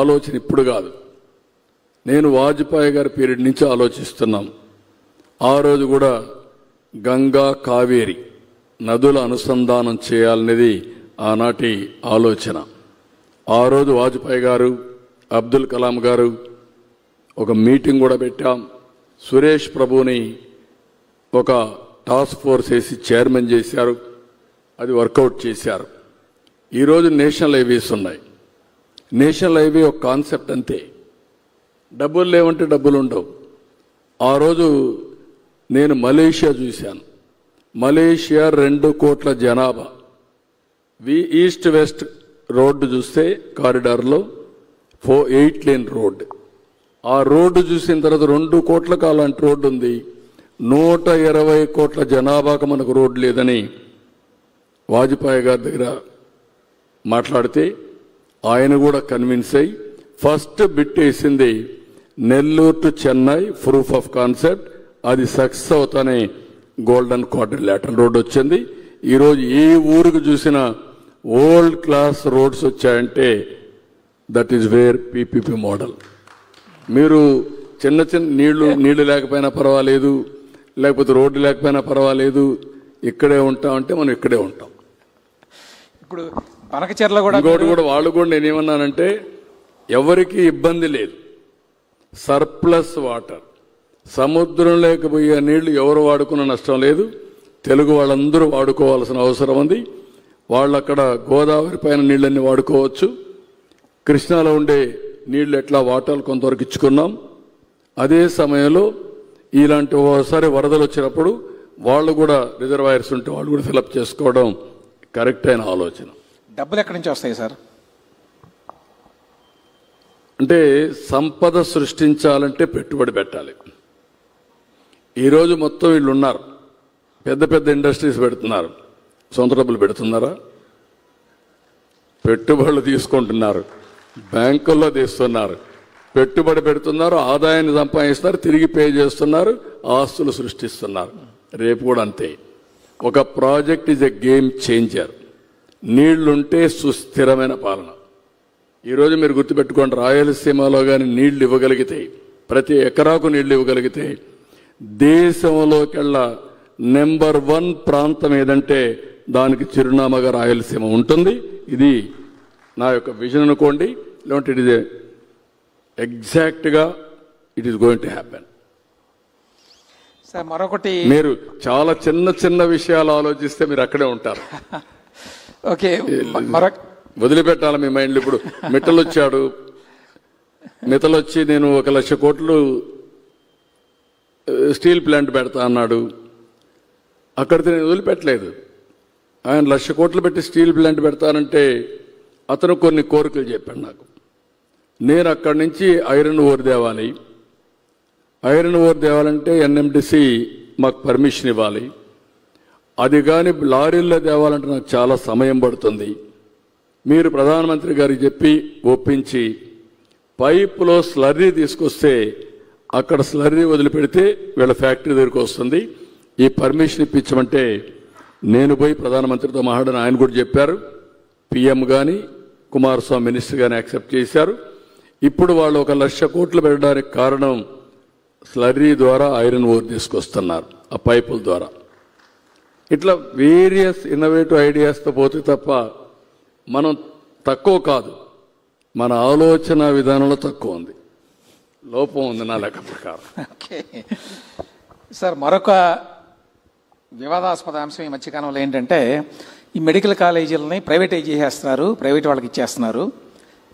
C: ఆలోచన, ఇప్పుడు కాదు, నేను వాజ్పేయి గారి పీరియడ్ నుంచి ఆలోచిస్తున్నాం. ఆ రోజు కూడా గంగా, కావేరి నదుల అనుసంధానం చేయాలనేది ఆనాటి ఆలోచన. ఆ రోజు వాజ్పేయి గారు, అబ్దుల్ కలాం గారు ఒక మీటింగ్ కూడా పెట్టాం. సురేష్ ప్రభుని ఒక టాస్క్ ఫోర్స్ వేసి చైర్మన్ చేశారు. అది వర్కౌట్ చేశారు. ఈరోజు నేషనల్ హైవేస్ ఉన్నాయి. నేషనల్ హైవే ఒక కాన్సెప్ట్ అంతే. డబ్బులు లేవంటే డబ్బులు ఉండవు. ఆ రోజు నేను మలేషియా చూశాను. మలేషియా 2 కోట్ల జనాభా. ఈస్ట్ వెస్ట్ రోడ్డు చూస్తే కారిడార్లో 8 లేన్ రోడ్డు. ఆ రోడ్డు చూసిన తర్వాత 2 కోట్లకు అలాంటి రోడ్డు ఉంది. 120 కోట్ల జనాభాకు మనకు రోడ్డు లేదని వాజ్పేయి గారి దగ్గర మాట్లాడితే ఆయన కూడా కన్విన్స్ అయ్యి ఫస్ట్ బిట్ వేసింది Nellore to Chennai proof of concept. అది సక్సెస్ అవుతానే గోల్డెన్ క్వాడ్రిలేటరల్ రోడ్ వచ్చింది. ఈరోజు ఏ ఊరికి చూసినా వరల్డ్ క్లాస్ రోడ్స్ వచ్చాయంటే that is where PPP model. మీరు చిన్న చిన్న నీళ్లు లేకపోయినా పర్వాలేదు, లేకపోతే రోడ్డు లేకపోయినా పర్వాలేదు, ఇక్కడే ఉంటామంటే మనం ఇక్కడే ఉంటాం.
B: ఇప్పుడు పనకచెర్ల కూడా
C: ఇంకోటి కూడా వాళ్ళు కూడా నేనేమన్నానంటే ఎవరికి ఇబ్బంది లేదు, సర్ప్లస్ వాటర్, సముద్రం లేకపోయే నీళ్లు ఎవరు వాడుకున్న నష్టం లేదు, తెలుగు వాళ్ళందరూ వాడుకోవాల్సిన అవసరం ఉంది. వాళ్ళు అక్కడ గోదావరి పైన నీళ్ళన్నీ వాడుకోవచ్చు, కృష్ణాలో ఉండే నీళ్లు ఎట్లా వాటాలు కొంతవరకు ఇచ్చుకున్నాం. అదే సమయంలో ఇలాంటి ఒకసారి వరదలు వచ్చినప్పుడు వాళ్ళు కూడా రిజర్వాయర్స్ ఉంటే వాళ్ళు కూడా ఫిలప్ చేసుకోవడం కరెక్ట్ అయిన ఆలోచన.
B: డబ్బులు ఎక్కడి నుంచి వస్తాయి సార్?
C: అంటే సంపద సృష్టించాలంటే పెట్టుబడి పెట్టాలి. ఈరోజు మొత్తం వీళ్ళు ఉన్నారు, పెద్ద పెద్ద ఇండస్ట్రీస్ పెడుతున్నారు, సొంత డబ్బులు పెడుతున్నారా? పెట్టుబడులు తీసుకుంటున్నారు, బ్యాంకుల్లో తీస్తున్నారు, పెట్టుబడి పెడుతున్నారు, ఆదాయాన్ని సంపాదిస్తున్నారు, తిరిగి పే చేస్తున్నారు, ఆస్తులు సృష్టిస్తున్నారు. రేపు కూడా అంతే. ఒక project is a game changer. నీళ్లుంటే సుస్థిరమైన పాలన. ఈరోజు మీరు గుర్తుపెట్టుకోండి, రాయలసీమలో కానీ నీళ్లు ఇవ్వగలిగితే, ప్రతి ఎకరాకు నీళ్లు ఇవ్వగలిగితే దేశంలోకెల్లా నెంబర్ 1 ప్రాంతం ఏదంటే దానికి చిరునామాగా రాయలసీమ ఉంటుంది. ఇది నా యొక్క విజన్ అనుకోండి, లేదంటే ఇట్ ఇస్ ఎగ్జాక్ట్గా it is going to happen.
B: Sir మరొకటి,
C: మీరు చాలా చిన్న చిన్న విషయాలు ఆలోచిస్తే మీరు అక్కడే ఉంటారు.
B: ఓకే,
C: వదిలిపెట్టాలి మీ మైండ్లో. ఇప్పుడు మిట్టలొచ్చాడు, మిట్టలొచ్చి నేను 1,00,000 కోట్లు స్టీల్ ప్లాంట్ పెడతా అన్నాడు. అక్కడితో నేను వదిలిపెట్టలేదు. ఆయన 1,00,000 కోట్లు పెట్టి స్టీల్ ప్లాంట్ పెడతానంటే అతను కొన్ని కోరికలు చెప్పాడు నాకు. నేను అక్కడి నుంచి ఐరన్ ఓర్ తేవాలి. ఐరన్ ఓర్ తేవాలంటే ఎన్ఎండిసి మాకు పర్మిషన్ ఇవ్వాలి. అది కానీ లారీల్లో తేవాలంటే నాకు చాలా సమయం పడుతుంది. మీరు ప్రధానమంత్రి గారికి చెప్పి ఒప్పించి పైపులో స్లర్రీ తీసుకొస్తే అక్కడ స్లర్రీ వదిలిపెడితే వీళ్ళ ఫ్యాక్టరీ దగ్గరికి వస్తుంది. ఈ పర్మిషన్ ఇప్పించమంటే నేను పోయి ప్రధానమంత్రితో మాట్లాడని ఆయన కూడా చెప్పారు. పిఎం కానీ కుమారస్వామి మినిస్టర్ కానీ యాక్సెప్ట్ చేశారు. ఇప్పుడు వాళ్ళు 1,00,000 కోట్లు పెట్టడానికి కారణం స్లర్రీ ద్వారా ఐరన్ ఓర్ తీసుకొస్తున్నారు, ఆ పైపుల ద్వారా. ఇట్లా వేరియస్ ఇన్నోవేటివ్ ఐడియాస్తో పోతే తప్ప మనం తక్కువ కాదు, మన ఆలోచన విధానంలో తక్కువ ఉంది, లోపం ఉంది నా లెక్క ప్రకారం.
B: ఓకే సార్, మరొక వివాదాస్పద అంశం ఈ మధ్యకాలంలో ఏంటంటే ఈ మెడికల్ కాలేజీలని ప్రైవేటైజ్ చేసేస్తున్నారు, ప్రైవేట్ వాళ్ళకి ఇచ్చేస్తున్నారు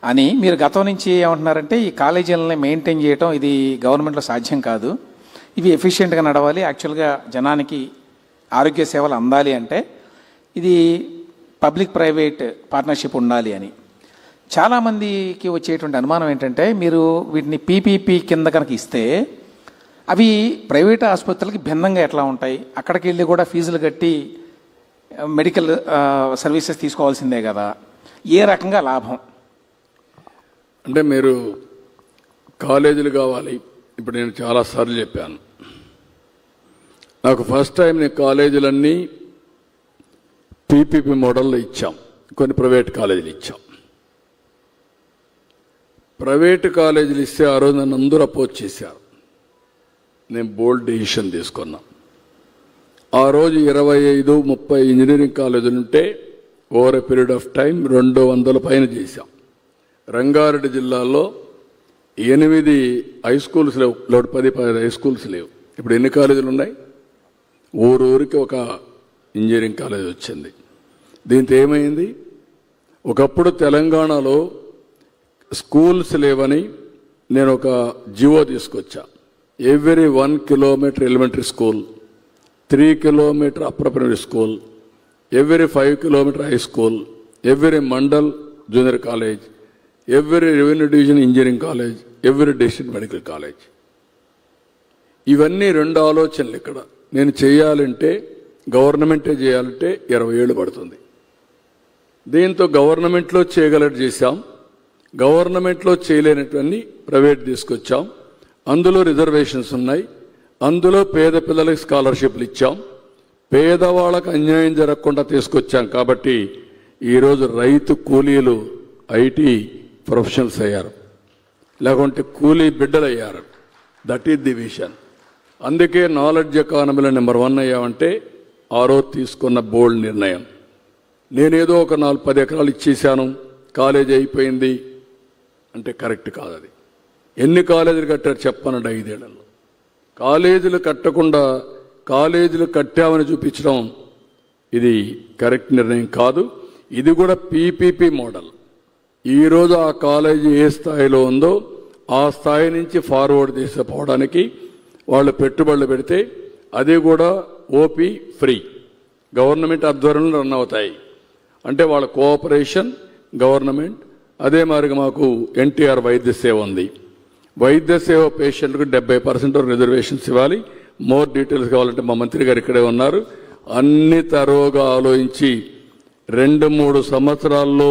B: అని మీరు గతం నుంచి ఏమంటున్నారంటే ఈ కాలేజీలని మెయింటైన్ చేయడం ఇది గవర్నమెంట్లో సాధ్యం కాదు, ఇవి ఎఫిషియెంట్గా నడవాలి, యాక్చువల్గా జనానికి ఆరోగ్య సేవలు అందాలి అంటే ఇది పబ్లిక్ ప్రైవేట్ పార్ట్నర్షిప్ ఉండాలి అని. చాలామందికి వచ్చేటువంటి అనుమానం ఏంటంటే మీరు వీటిని పీపీపీ కింద కనుక ఇస్తే అవి ప్రైవేట్ ఆసుపత్రులకి భిన్నంగా ఎట్లా ఉంటాయి? అక్కడికి వెళ్ళి కూడా ఫీజులు కట్టి మెడికల్ సర్వీసెస్ తీసుకోవాల్సిందే కదా, ఏ రకంగా లాభం?
C: అంటే మీరు కాలేజీలు కావాలి. ఇప్పుడు నేను చాలాసార్లు చెప్పాను, నాకు ఫస్ట్ టైం నేను కాలేజీలన్నీ పీపీపీ మోడల్లో ఇచ్చాం, కొన్ని ప్రైవేట్ కాలేజీలు ఇచ్చాం. ప్రైవేట్ కాలేజీలు ఇస్తే ఆ రోజు నన్ను అందరూ అపోజ్ చేశారు. నేను బోల్డ్ డెసిషన్ తీసుకున్నా. ఆ రోజు 25-30 ఇంజనీరింగ్ కాలేజీలు ఉంటే over a period of time 200 పైన చేశాం. రంగారెడ్డి జిల్లాలో 8 హై స్కూల్స్ లేవు, 10 హై స్కూల్స్ లేవు. ఇప్పుడు ఎన్ని కాలేజీలు ఉన్నాయి? ఊరికి ఒక ఇంజనీరింగ్ కాలేజ్ వచ్చింది. దీంతో ఏమైంది? ఒకప్పుడు తెలంగాణలో స్కూల్స్ లేవని నేను ఒక జివో తీసుకొచ్చా. Every 1 kilometre elementary school, 3 kilometre upper primary school, every 5 kilometre high school, every mandal junior college, every revenue division engineering college, every district medical college. ఇవన్నీ 2 ఆలోచనలు. ఇక్కడ నేను చేయాలంటే గవర్నమెంటే చేయాలంటే 20 ఏళ్ళు పడుతుంది. దీంతో గవర్నమెంట్లో చేయగలట్టు చేశాం, గవర్నమెంట్లో చేయలేనటువంటి ప్రైవేట్ తీసుకొచ్చాం. అందులో రిజర్వేషన్స్ ఉన్నాయి, అందులో పేద పిల్లలకి స్కాలర్షిప్లు ఇచ్చాం, పేదవాళ్ళకు అన్యాయం జరగకుండా తీసుకొచ్చాం. కాబట్టి ఈరోజు రైతు కూలీలు ఐటీ ప్రొఫెషనల్స్ అయ్యారు, లేకుంటే కూలీ బిడ్డలు అయ్యారు. That is the vision. అందుకే నాలెడ్జ్ ఎకానమీలో నెంబర్ 1 అయ్యామంటే ఆ రోజు తీసుకున్న బోల్డ్ నిర్ణయం. నేనేదో ఒక 4-10 ఎకరాలు ఇచ్చేశాను, కాలేజీ అయిపోయింది అంటే కరెక్ట్ కాదు. అది ఎన్ని కాలేజీలు కట్టారు చెప్పనండి 5 ఏళ్లలో. కాలేజీలు కట్టకుండా కాలేజీలు కట్టామని చూపించడం ఇది కరెక్ట్ నిర్ణయం కాదు. ఇది కూడా పీపీపీ మోడల్. ఈరోజు ఆ కాలేజీ ఏ స్థాయిలో ఉందో ఆ స్థాయి నుంచి ఫార్వర్డ్ తీసుకుపోవడానికి వాళ్ళు పెట్టుబడులు పెడితే అది కూడా ఓపీ ఫ్రీ గవర్నమెంట్ ఆధ్వర్యంలో రన్ అవుతాయి. అంటే వాళ్ళ కోఆపరేషన్ గవర్నమెంట్. అదే మాదిరిగా మాకు ఎన్టీఆర్ వైద్య సేవ ఉంది. వైద్య సేవ పేషెంట్కు 70% రిజర్వేషన్స్ ఇవ్వాలి. మోర్ డీటెయిల్స్ కావాలంటే మా మంత్రి గారు ఇక్కడే ఉన్నారు. అన్ని తరోగా ఆలోచించి 2-3 సంవత్సరాల్లో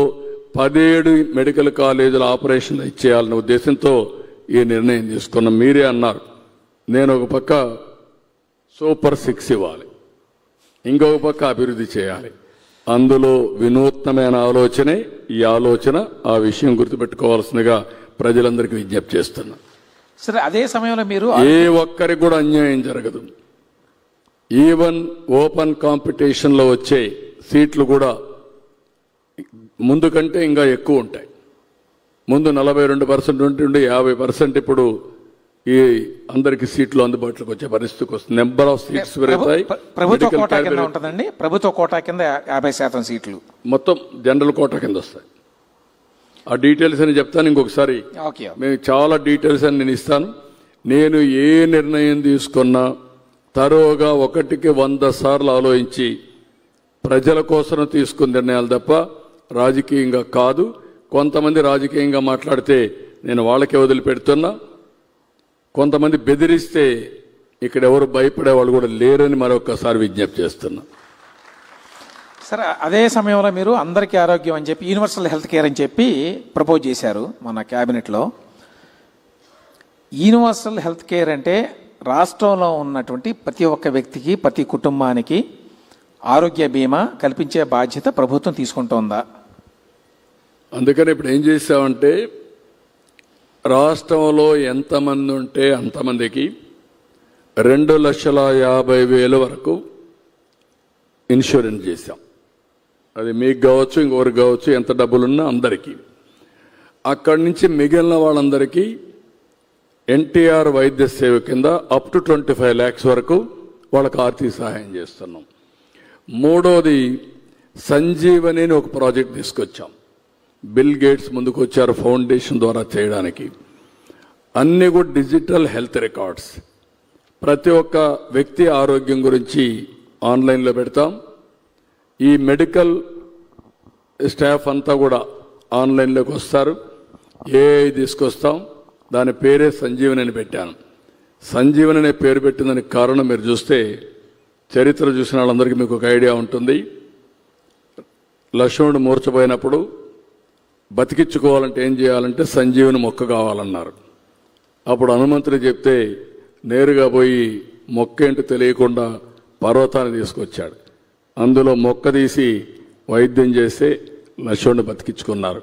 C: 17 మెడికల్ కాలేజీల ఆపరేషన్లు ఇచ్చేయాలనే ఉద్దేశంతో ఈ నిర్ణయం తీసుకున్నాం. మీరే అన్నారు, నేను ఒక పక్క సూపర్ 6 ఇవ్వాలి, ఇంకొక పక్క అభివృద్ధి చేయాలి. అందులో వినూత్నమైన ఆలోచనే ఈ ఆలోచన. ఆ విషయం గుర్తుపెట్టుకోవాల్సిందిగా ప్రజలందరికీ విజ్ఞప్తి చేస్తున్నా.
B: సరే, అదే సమయంలో మీరు
C: ఏ ఒక్కరికి కూడా అన్యాయం జరగదు. ఈవెన్ ఓపెన్ కాంపిటీషన్లో వచ్చే సీట్లు కూడా ముందు కంటే ఇంకా ఎక్కువ ఉంటాయి. ముందు 42% ఉంటుండే 50% ఇప్పుడు ఈ అందరికి సీట్లు అందుబాటులోకి వచ్చే పరిస్థితికి వస్తుంది. నెంబర్ ఆఫ్ సీట్స్ పెరుగుతాయి.
B: ప్రభుత్వ కోటా కింద ఉంటుందండి. ప్రభుత్వ కోటా కింద 50% సీట్లు
C: మొత్తం జనరల్ కోటా కింద వస్తాయి. ఆ డీటెయిల్స్ అని చెప్తాను ఇంకొకసారి. మేము చాలా డీటెయిల్స్ అని నేను ఇస్తాను. నేను ఏ నిర్ణయం తీసుకున్నా తరోగా 1కి 100 సార్లు ఆలోచించి ప్రజల కోసం తీసుకున్న నిర్ణయాలు తప్ప రాజకీయంగా కాదు. కొంతమంది రాజకీయంగా మాట్లాడితే నేను వాళ్ళకే వదిలిపెడుతున్నా. కొంతమంది బెదిరిస్తే ఇక్కడ ఎవరు భయపడే వాళ్ళు కూడా లేరని మరొకసారి విజ్ఞప్తి చేస్తున్నా.
B: సరే, అదే సమయంలో మీరు అందరికీ ఆరోగ్యం అని చెప్పి యూనివర్సల్ హెల్త్ కేర్ అని చెప్పి ప్రపోజ్ చేశారు మన క్యాబినెట్లో. యూనివర్సల్ హెల్త్ కేర్ అంటే రాష్ట్రంలో ఉన్నటువంటి ప్రతి ఒక్క వ్యక్తికి, ప్రతి కుటుంబానికి ఆరోగ్య బీమా కల్పించే బాధ్యత ప్రభుత్వం తీసుకుంటోందా?
C: అందుకని ఇప్పుడు ఏం చేశామంటే రాష్ట్రంలో ఎంతమంది ఉంటే అంతమందికి 2,50,000 వరకు ఇన్సూరెన్స్ చేశాం. అది మీకు కావచ్చు, ఇంకొకరికి కావచ్చు, ఎంత డబ్బులున్నా అందరికీ. అక్కడి నుంచి మిగిలిన వాళ్ళందరికీ ఎన్టీఆర్ వైద్య సేవ కింద అప్ టు 25 lakhs వరకు వాళ్ళకి ఆర్థిక సహాయం చేస్తున్నాం. మూడోది సంజీవని అని ఒక ప్రాజెక్ట్ తీసుకొచ్చాం. బిల్ గేట్స్ ముందుకు వచ్చారు ఫౌండేషన్ ద్వారా చేయడానికి. అన్నీ కూడా డిజిటల్ హెల్త్ రికార్డ్స్. ప్రతి ఒక్క వ్యక్తి ఆరోగ్యం గురించి ఆన్లైన్లో పెడతాం. ఈ మెడికల్ స్టాఫ్ అంతా కూడా ఆన్లైన్లోకి వస్తారు. ఏఐ తీసుకొస్తాం. దాని పేరే సంజీవని అని పెట్టాను. సంజీవని అనే పేరు పెట్టిందానికి కారణం మీరు చూస్తే చరిత్ర చూసిన వాళ్ళందరికీ మీకు ఒక ఐడియా ఉంటుంది. లక్ష్మణుడు మూర్చపోయినప్పుడు బతికించుకోవాలంటే ఏం చేయాలంటే సంజీవని మొక్క కావాలన్నారు. అప్పుడు హనుమంతుడు చెప్తే నేరుగా పోయి మొక్క ఏంటో తెలియకుండా పర్వతాన్ని తీసుకొచ్చాడు. అందులో మొక్క తీసి వైద్యం చేస్తే లక్ష్మణుడు బతికించుకున్నారు.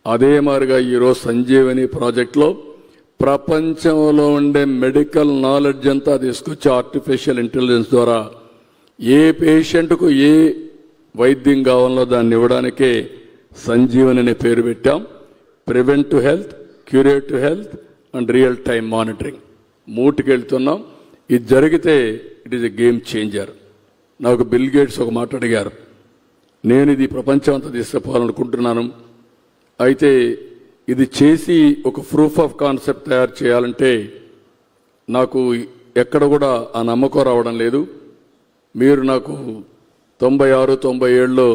C: అదే మాదిరిగా ఈరోజు సంజీవని ప్రాజెక్టులో ప్రపంచంలో ఉండే మెడికల్ నాలెడ్జ్ అంతా తీసుకొచ్చి ఆర్టిఫిషియల్ ఇంటెలిజెన్స్ ద్వారా ఏ పేషెంట్కు ఏ వైద్యం కావాలో దాన్ని ఇవ్వడానికే సంజీవని అనే పేరు పెట్టాం. Prevent to health, curate to health and real time monitoring 3కి వెళ్తున్నాం. ఇది జరిగితే it is a game changer. నాకు బిల్ గేట్స్ ఒక మాట అడిగారు, నేను ఇది ప్రపంచం అంతా తీసుకుపోవాలనుకుంటున్నాను, అయితే ఇది చేసి ఒక ప్రూఫ్ ఆఫ్ కాన్సెప్ట్ తయారు చేయాలంటే నాకు ఎక్కడ కూడా ఆ నమ్మకం రావడం లేదు. మీరు నాకు 96-97లో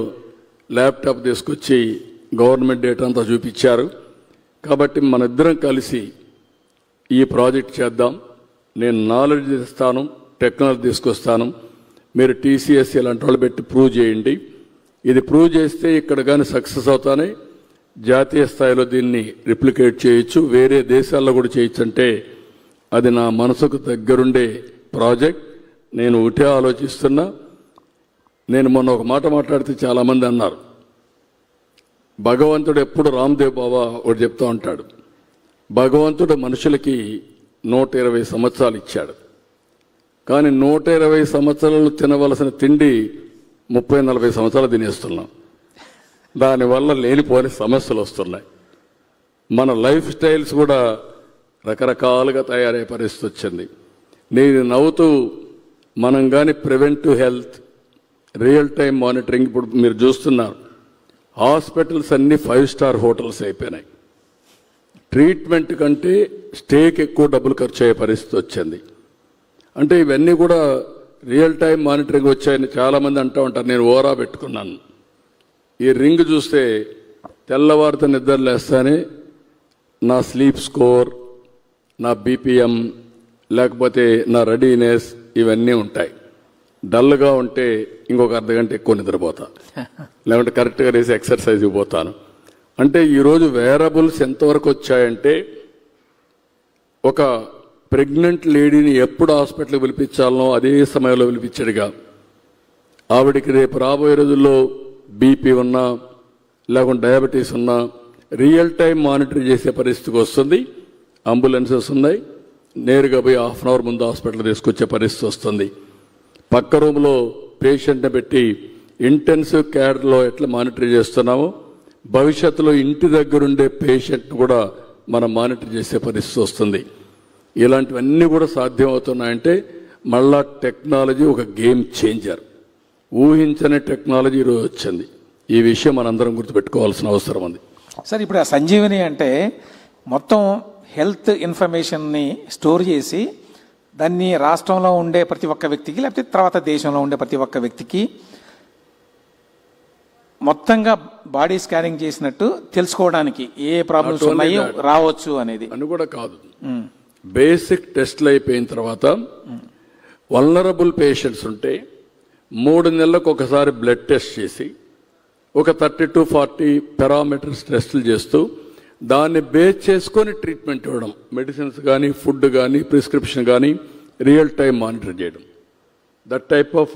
C: ల్యాప్టాప్ తీసుకొచ్చి గవర్నమెంట్ డేటా అంతా చూపించారు. కాబట్టి మన ఇద్దరం కలిసి ఈ ప్రాజెక్ట్ చేద్దాం. నేను నాలెడ్జ్ ఇస్తాను, టెక్నాలజీ తీసుకొస్తాను, మీరు టీసీఎస్ ఇలాంటి వాళ్ళు పెట్టి ప్రూవ్ చేయండి. ఇది ప్రూవ్ చేస్తే ఇక్కడ కానీ సక్సెస్ అవుతానే జాతీయ స్థాయిలో దీన్ని రిప్లికేట్ చేయొచ్చు, వేరే దేశాల్లో కూడా చేయొచ్చు. అంటే అది నా మనసుకు దగ్గరుండే ప్రాజెక్ట్. నేను ఒకటే ఆలోచిస్తున్నా. నేను మొన్న ఒక మాట మాట్లాడితే చాలామంది అన్నారు, భగవంతుడు ఎప్పుడు రామ్దేవ్ బాబా ఒకటి చెప్తూ ఉంటాడు, భగవంతుడు మనుషులకి 120 సంవత్సరాలు ఇచ్చాడు. కానీ 120 సంవత్సరాలు తినవలసిన తిండి 30-40 సంవత్సరాలు తినేస్తున్నాం. దానివల్ల లేనిపోని సమస్యలు వస్తున్నాయి. మన లైఫ్ స్టైల్స్ కూడా రకరకాలుగా తయారయ్యే పరిస్థితి వచ్చింది. నేను నవ్వుతూ మనం కానీ preventive health, real time monitoring, ఇప్పుడు మీరు చూస్తున్నారు హాస్పిటల్స్ అన్నీ 5 స్టార్ హోటల్స్ అయిపోయినాయి. ట్రీట్మెంట్ కంటే స్టేకి ఎక్కువ డబ్బులు ఖర్చు అయ్యే పరిస్థితి వచ్చింది. అంటే ఇవన్నీ కూడా రియల్ టైం మానిటరింగ్ వచ్చాయని చాలామంది అంటూ ఉంటారు. నేను ఓరా పెట్టుకున్నాను. ఈ రింగ్ చూస్తే తెల్లవారితో నిద్రలేస్తానే నా స్లీప్ స్కోర్, నా బీపీఎం, లేకపోతే నా రెడీనెస్ ఇవన్నీ ఉంటాయి. డల్గా ఉంటే ఇంకొక అర్ధగంట ఎక్కువ నిద్రపోతా, లేకుంటే కరెక్ట్గా వేసి ఎక్సర్సైజ్కి పోతాను. అంటే ఈరోజు వేరబుల్స్ ఎంతవరకు వచ్చాయంటే ఒక ప్రెగ్నెంట్ లేడీని ఎప్పుడు హాస్పిటల్కి పిలిపించాలనో అదే సమయంలో పిలిపించాడుగా. ఆవిడికి రేపు రాబోయే రోజుల్లో బీపీ ఉన్నా లేకుంటే డయాబెటీస్ ఉన్నా రియల్ టైం మానిటర్ చేసే పరిస్థితికి వస్తుంది. అంబులెన్సెస్ ఉన్నాయి, నేరుగా పోయి హాఫ్ అన్ అవర్ ముందు హాస్పిటల్ తీసుకొచ్చే పరిస్థితి వస్తుంది. పక్క రూమ్లో పేషెంట్ని పెట్టి ఇంటెన్సివ్ కేర్లో ఎట్లా మానిటర్ చేస్తున్నామో భవిష్యత్తులో ఇంటి దగ్గరుండే పేషెంట్ను కూడా మనం మానిటర్ చేసే పరిస్థితి వస్తుంది. ఇలాంటివన్నీ కూడా సాధ్యమవుతున్నాయంటే మళ్ళా టెక్నాలజీ ఒక గేమ్ చేంజర్. ఊహించని టెక్నాలజీ ఈరోజు వచ్చింది. ఈ విషయం మనందరం గుర్తుపెట్టుకోవాల్సిన అవసరం ఉంది.
B: సార్, ఇప్పుడు ఆ సంజీవని అంటే మొత్తం హెల్త్ ఇన్ఫర్మేషన్ని స్టోర్ చేసి దాన్ని రాష్ట్రంలో ఉండే ప్రతి ఒక్క వ్యక్తికి, లేకపోతే తర్వాత దేశంలో ఉండే ప్రతి ఒక్క వ్యక్తికి మొత్తంగా బాడీ స్కానింగ్ చేసినట్టు తెలుసుకోవడానికి ఏ ప్రాబ్లమ్స్ ఉన్నాయో రావచ్చు అనేది
C: అని కూడా కాదు. బేసిక్ టెస్ట్లు అయిపోయిన తర్వాత వల్నరబుల్ పేషెంట్స్ ఉంటే 3 నెలలకు ఒకసారి బ్లడ్ టెస్ట్ చేసి ఒక 30 to 40 పారామీటర్స్ టెస్టులు చేస్తూ దాన్ని బేస్ చేసుకొని ట్రీట్మెంట్ ఇవ్వడం. మెడిసిన్స్ కానీ, ఫుడ్ కానీ, ప్రిస్క్రిప్షన్ కానీ రియల్ టైం మానిటర్ చేయడం. That type of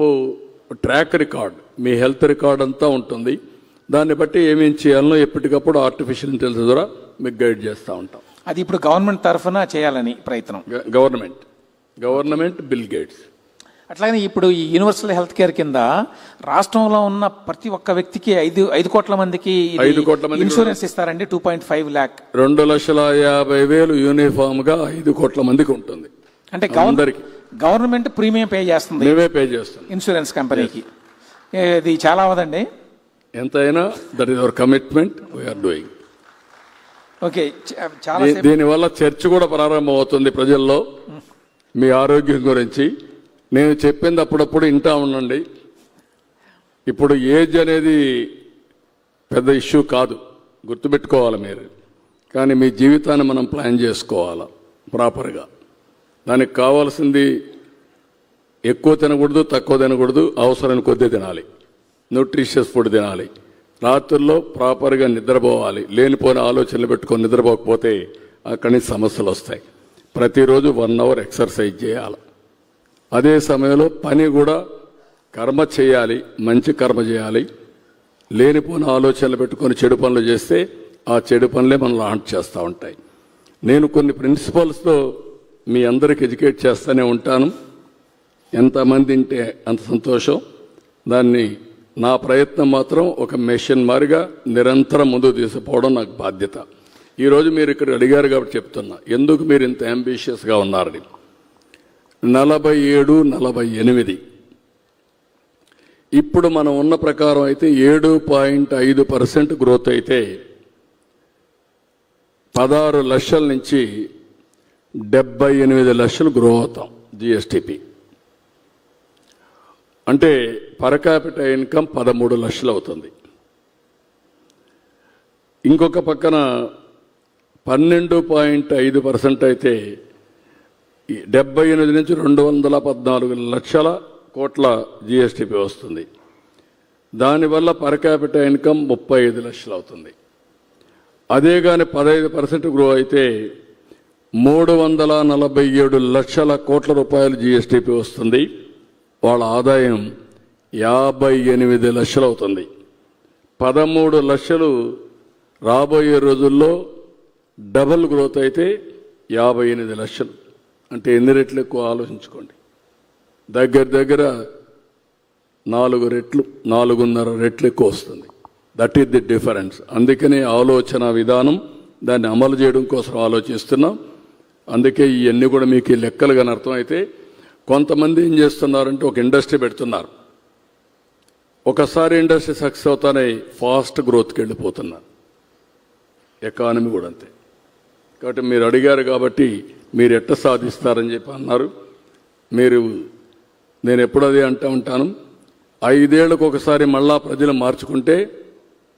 C: track record, me health record అంతా ఉంటుంది. దాన్ని బట్టి ఏమేం చేయాలనో ఎప్పటికప్పుడు ఆర్టిఫిషియల్ ఇంటెలిజెన్స్ ద్వారా మీకు గైడ్ చేస్తూ ఉంటాం.
B: అది ఇప్పుడు గవర్నమెంట్ తరఫున చేయాలని ప్రయత్నం.
C: Government bill gates.
B: అట్లాగే ఇప్పుడు ఈ యూనివర్సల్ హెల్త్ కేర్ కింద రాష్ట్రంలో ఉన్న ప్రతి ఒక్క వ్యక్తికి 5 కోట్ల మందికి ఇన్సూరెన్స్ ఇస్తారండి. 2.5 lakh
C: 2,50,000 యూనిఫామ్ గా 5 కోట్ల మందికి ఉంటుంది.
B: అంటే గవర్నమెంట్ ప్రీమియం పే చేస్తుంది,
C: మేమే పే చేస్తాం
B: ఇన్సూరెన్స్ కంపెనీకి. ఇది చాలా అవదండి.
C: ఎంతైనా that is our commitment, we are doing.
B: Okay, చాలా
C: దీనివల్ల చర్చ కూడా ప్రారంభం అవుతుంది ప్రజల్లో మీ ఆరోగ్యం గురించి. నేను చెప్పింది అప్పుడప్పుడు వింటా ఉండండి. ఇప్పుడు ఏజ్ అనేది పెద్ద ఇష్యూ కాదు, గుర్తుపెట్టుకోవాలి మీరు. కానీ మీ జీవితాన్ని మనం ప్లాన్ చేసుకోవాలి ప్రాపర్గా. దానికి కావాల్సింది ఎక్కువ తినకూడదు, తక్కువ తినకూడదు, అవసరం కొద్దీ తినాలి, న్యూట్రిషియస్ ఫుడ్ తినాలి, రాత్రుల్లో ప్రాపర్గా నిద్రపోవాలి. లేనిపోయిన ఆలోచనలు పెట్టుకొని నిద్రపోకపోతే అక్కడి నుంచి సమస్యలు వస్తాయి. ప్రతిరోజు 1 hour ఎక్సర్సైజ్ చేయాలి. అదే సమయంలో పని కూడా కర్మ చేయాలి, మంచి కర్మ చేయాలి. లేనిపోయిన ఆలోచనలు పెట్టుకొని చెడు పనులు చేస్తే ఆ చెడు పనులే మనల్ని హాంట్ చేస్తూ ఉంటాయి. నేను కొన్ని ప్రిన్సిపల్స్తో మీ అందరికి ఎడ్యుకేట్ చేస్తూనే ఉంటాను. ఎంతమంది ఉంటే అంత సంతోషం. దాన్ని నా ప్రయత్నం మాత్రం ఒక మెషిన్ మారిగా నిరంతరం ముందుకు తీసుకుపోవడం నాకు బాధ్యత. ఈరోజు మీరు ఇక్కడ అడిగారు కాబట్టి చెప్తున్నా, ఎందుకు మీరు ఇంత అంబిషియస్గా ఉన్నారని. 47, 48 ఇప్పుడు మనం ఉన్న ప్రకారం అయితే 7.5% గ్రోత్ అయితే 16 లక్షల నుంచి 78 లక్షలు గ్రో అవుతాం జిఎస్టిపి. అంటే పర్ క్యాపిటల్ ఇన్కమ్ 13 లక్షలు అవుతుంది. ఇంకొక పక్కన 12.5% అయితే 78 నుంచి 214 లక్షల కోట్ల జిఎస్టిపి వస్తుంది. దానివల్ల పర్ క్యాపిటల్ ఇన్కమ్ 35 లక్షలు అవుతుంది. అదే కానీ 15% గ్రో అయితే 347 లక్షల కోట్ల రూపాయలు జిఎస్టిపి వస్తుంది. వాళ్ళ ఆదాయం 58 లక్షలు అవుతుంది. 13 లక్షలు రాబోయే రోజుల్లో డబుల్ గ్రోత్ అయితే 58 లక్షలు. అంటే ఎన్ని రెట్లు ఎక్కువ ఆలోచించుకోండి. దగ్గర దగ్గర 4 రెట్లు 4.5 రెట్లు ఎక్కువ వస్తుంది. That is the difference. అందుకనే ఆలోచన విధానం దాన్ని అమలు చేయడం కోసం ఆలోచిస్తున్నాం. అందుకే ఇవన్నీ కూడా మీకు ఈ లెక్కలు కానీ అర్థమైతే, కొంతమంది ఏం చేస్తున్నారంటే ఒక ఇండస్ట్రీ పెడుతున్నారు, ఒకసారి ఇండస్ట్రీ సక్సెస్ అవుతానే ఫాస్ట్ గ్రోత్కి వెళ్ళిపోతున్నారు. ఎకానమీ కూడా అంతే. కాబట్టి మీరు అడిగారు కాబట్టి మీరు ఎట్ట సాధిస్తారని చెప్పి అన్నారు. నేను ఎప్పుడు అదే అంటూ ఉంటాను, 5 ఏళ్లకు ఒకసారి మళ్ళా ప్రజలు మార్చుకుంటే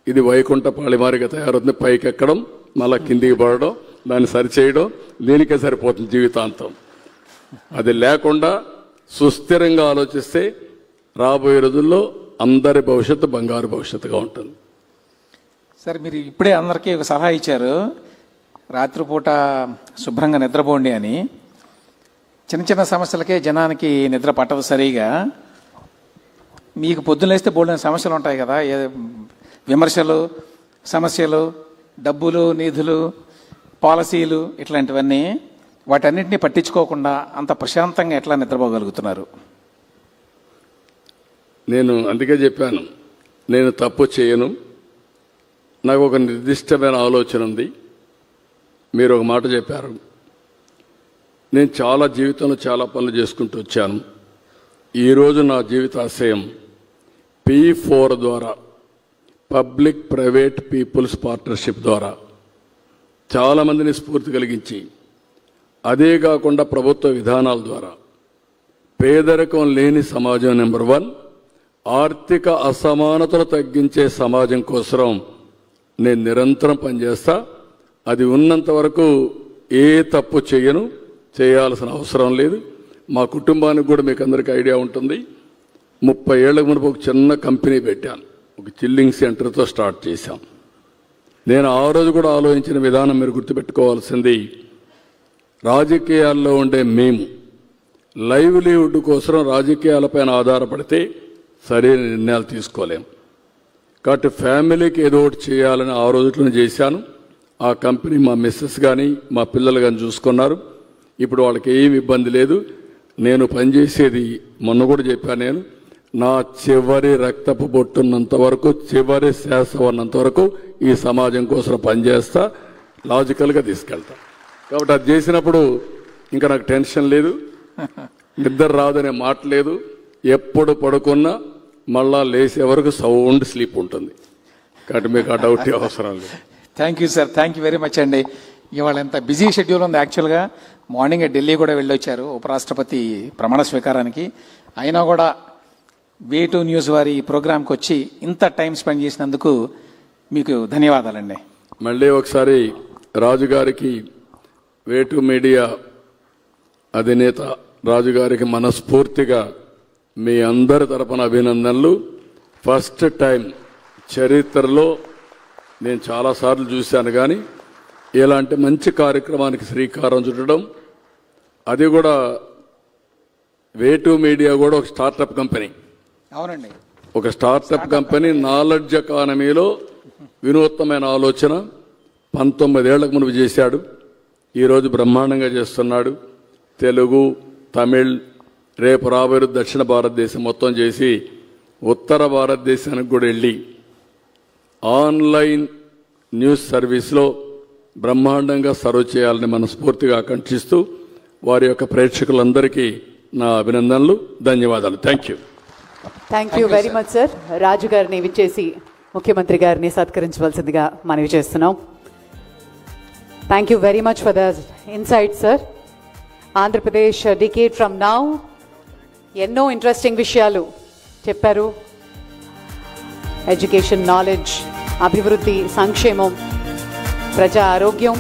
C: ఇది వైకుంఠ పాళిమారిగా తయారవుతుంది. పైకి ఎక్కడం, మళ్ళా కిందికి పడడం, దాన్ని సరిచేయడం, దీనికే సరిపోతుంది జీవితాంతం. అది లేకుండా సుస్థిరంగా ఆలోచిస్తే రాబోయే రోజుల్లో అందరి భవిష్యత్తు బంగారు భవిష్యత్తుగా ఉంటుంది.
B: సార్, మీరు ఇప్పుడే అందరికీ ఒక సలహా ఇచ్చారు, రాత్రిపూట శుభ్రంగా నిద్రపోండి అని. చిన్న చిన్న సమస్యలకే జనానికి నిద్ర పట్టదు సరిగా. మీకు పొద్దున్న లేస్తే బోల్డెన్ సమస్యలు ఉంటాయి కదా, విమర్శలు, సమస్యలు, డబ్బులు, నిధులు, పాలసీలు, ఇట్లాంటివన్నీ. వాటన్నిటిని పట్టించుకోకుండా అంత ప్రశాంతంగా ఎట్లా నిద్రపోగలుగుతున్నారు?
C: నేను అందుకే చెప్పాను, నేను తప్పు చేయను. నాకు ఒక నిర్దిష్టమైన ఆలోచన ఉంది. మీరు ఒక మాట చెప్పారు, నేను జీవితంలో చాలా పనులు చేసుకుంటూ వచ్చాను. ఈరోజు నా జీవితాశయం P4 ద్వారా, పబ్లిక్ ప్రైవేట్ పీపుల్స్ పార్ట్నర్షిప్ ద్వారా చాలామందిని స్ఫూర్తి కలిగించి, అదే కాకుండా ప్రభుత్వ విధానాల ద్వారా పేదరికం లేని సమాజం నెంబర్ 1, ఆర్థిక అసమానతలు తగ్గించే సమాజం కోసం నేను నిరంతరం పనిచేస్తా. అది ఉన్నంత వరకు ఏ తప్పు చేయను, చేయాల్సిన అవసరం లేదు. మా కుటుంబానికి కూడా మీకు అందరికీ ఐడియా ఉంటుంది. 30 ఏళ్లకు మునుపు ఒక చిన్న కంపెనీ పెట్టాను, ఒక చిల్లింగ్ సెంటర్తో స్టార్ట్ చేశాం. నేను ఆ రోజు కూడా ఆలోచించిన విధానం మీరు గుర్తుపెట్టుకోవాల్సింది, రాజకీయాల్లో ఉండే మేము లైవ్లీవుడ్ కోసం రాజకీయాలపైన ఆధారపడితే సరైన నిర్ణయాలు తీసుకోలేం. కాబట్టి ఫ్యామిలీకి ఏదో ఒకటి చేయాలని ఆ రోజులను చేశాను. ఆ కంపెనీ మా మిస్సెస్ కానీ మా పిల్లలు కానీ చూసుకున్నారు. ఇప్పుడు వాళ్ళకి ఏమి ఇబ్బంది లేదు. నేను పనిచేసేది మొన్న కూడా చెప్పాను, నేను నా చివరి రక్తపు బొట్టున్నంత వరకు, చివరి శ్వాస ఉన్నంత వరకు ఈ సమాజం కోసం పనిచేస్తా, లాజికల్గా తీసుకెళ్తా. కాబట్టి అది చేసినప్పుడు ఇంకా నాకు టెన్షన్ లేదు, నిద్ర రాదనే మాట లేదు. ఎప్పుడు పడుకున్నా మళ్ళా లేసే వరకు సౌండ్ స్లీప్ ఉంటుంది. కాబట్టి మీకు ఆ డౌట్ అవసరం లేదు.
B: Thank you sir, thank you very much అండి. ఇవాళ ఎంత బిజీ షెడ్యూల్ ఉంది. యాక్చువల్గా మార్నింగ్ ఢిల్లీ కూడా వెళ్ళొచ్చారు ఉపరాష్ట్రపతి ప్రమాణ స్వీకారానికి. అయినా కూడా వే2 న్యూస్ వారి ఈ ప్రోగ్రాంకి వచ్చి ఇంత టైం స్పెండ్ చేసినందుకు మీకు ధన్యవాదాలండి.
C: మళ్ళీ ఒకసారి రాజుగారికి, వే2 మీడియా అధినేత రాజుగారికి మనస్ఫూర్తిగా మీ అందరి తరపున అభినందనలు. ఫస్ట్ టైం చరిత్రలో నేను చాలాసార్లు చూశాను, కానీ ఇలాంటి మంచి కార్యక్రమానికి శ్రీకారం చుట్టడం, అది కూడా వే2 మీడియా కూడా ఒక స్టార్టప్ కంపెనీ.
B: అవునండి,
C: ఒక స్టార్టప్ కంపెనీ. నాలెడ్జ్ ఎకానమీలో వినూత్నమైన ఆలోచన 19 ఏళ్లకు మునుపు చేశాడు. ఈరోజు బ్రహ్మాండంగా చేస్తున్నాడు. తెలుగు, తమిళ్, రేపు రాబోయే దక్షిణ భారతదేశం మొత్తం చేసి ఉత్తర భారతదేశానికి కూడా వెళ్ళి ఆన్లైన్ న్యూస్ సర్వీస్లో బ్రహ్మాండంగా సర్వ్ చేయాలని మనస్ఫూర్తిగా ఆకాంక్షిస్తూ వారి యొక్క ప్రేక్షకులందరికీ నా అభినందనలు, ధన్యవాదాలు. Thank you.
A: Thank you very much sir. రాజు గారిని విచ్చేసి ముఖ్యమంత్రి గారిని సత్కరించవలసిందిగా మనవి చేస్తున్నాం. Thank you very much for the insight sir. Andhra Pradesh decade from now, ఎన్నో ఇంట్రెస్టింగ్ విషయాలు చెప్పారు. ఎడ్యుకేషన్, నాలెడ్జ్, అభివృద్ధి, సంక్షేమం, ప్రజా ఆరోగ్యం,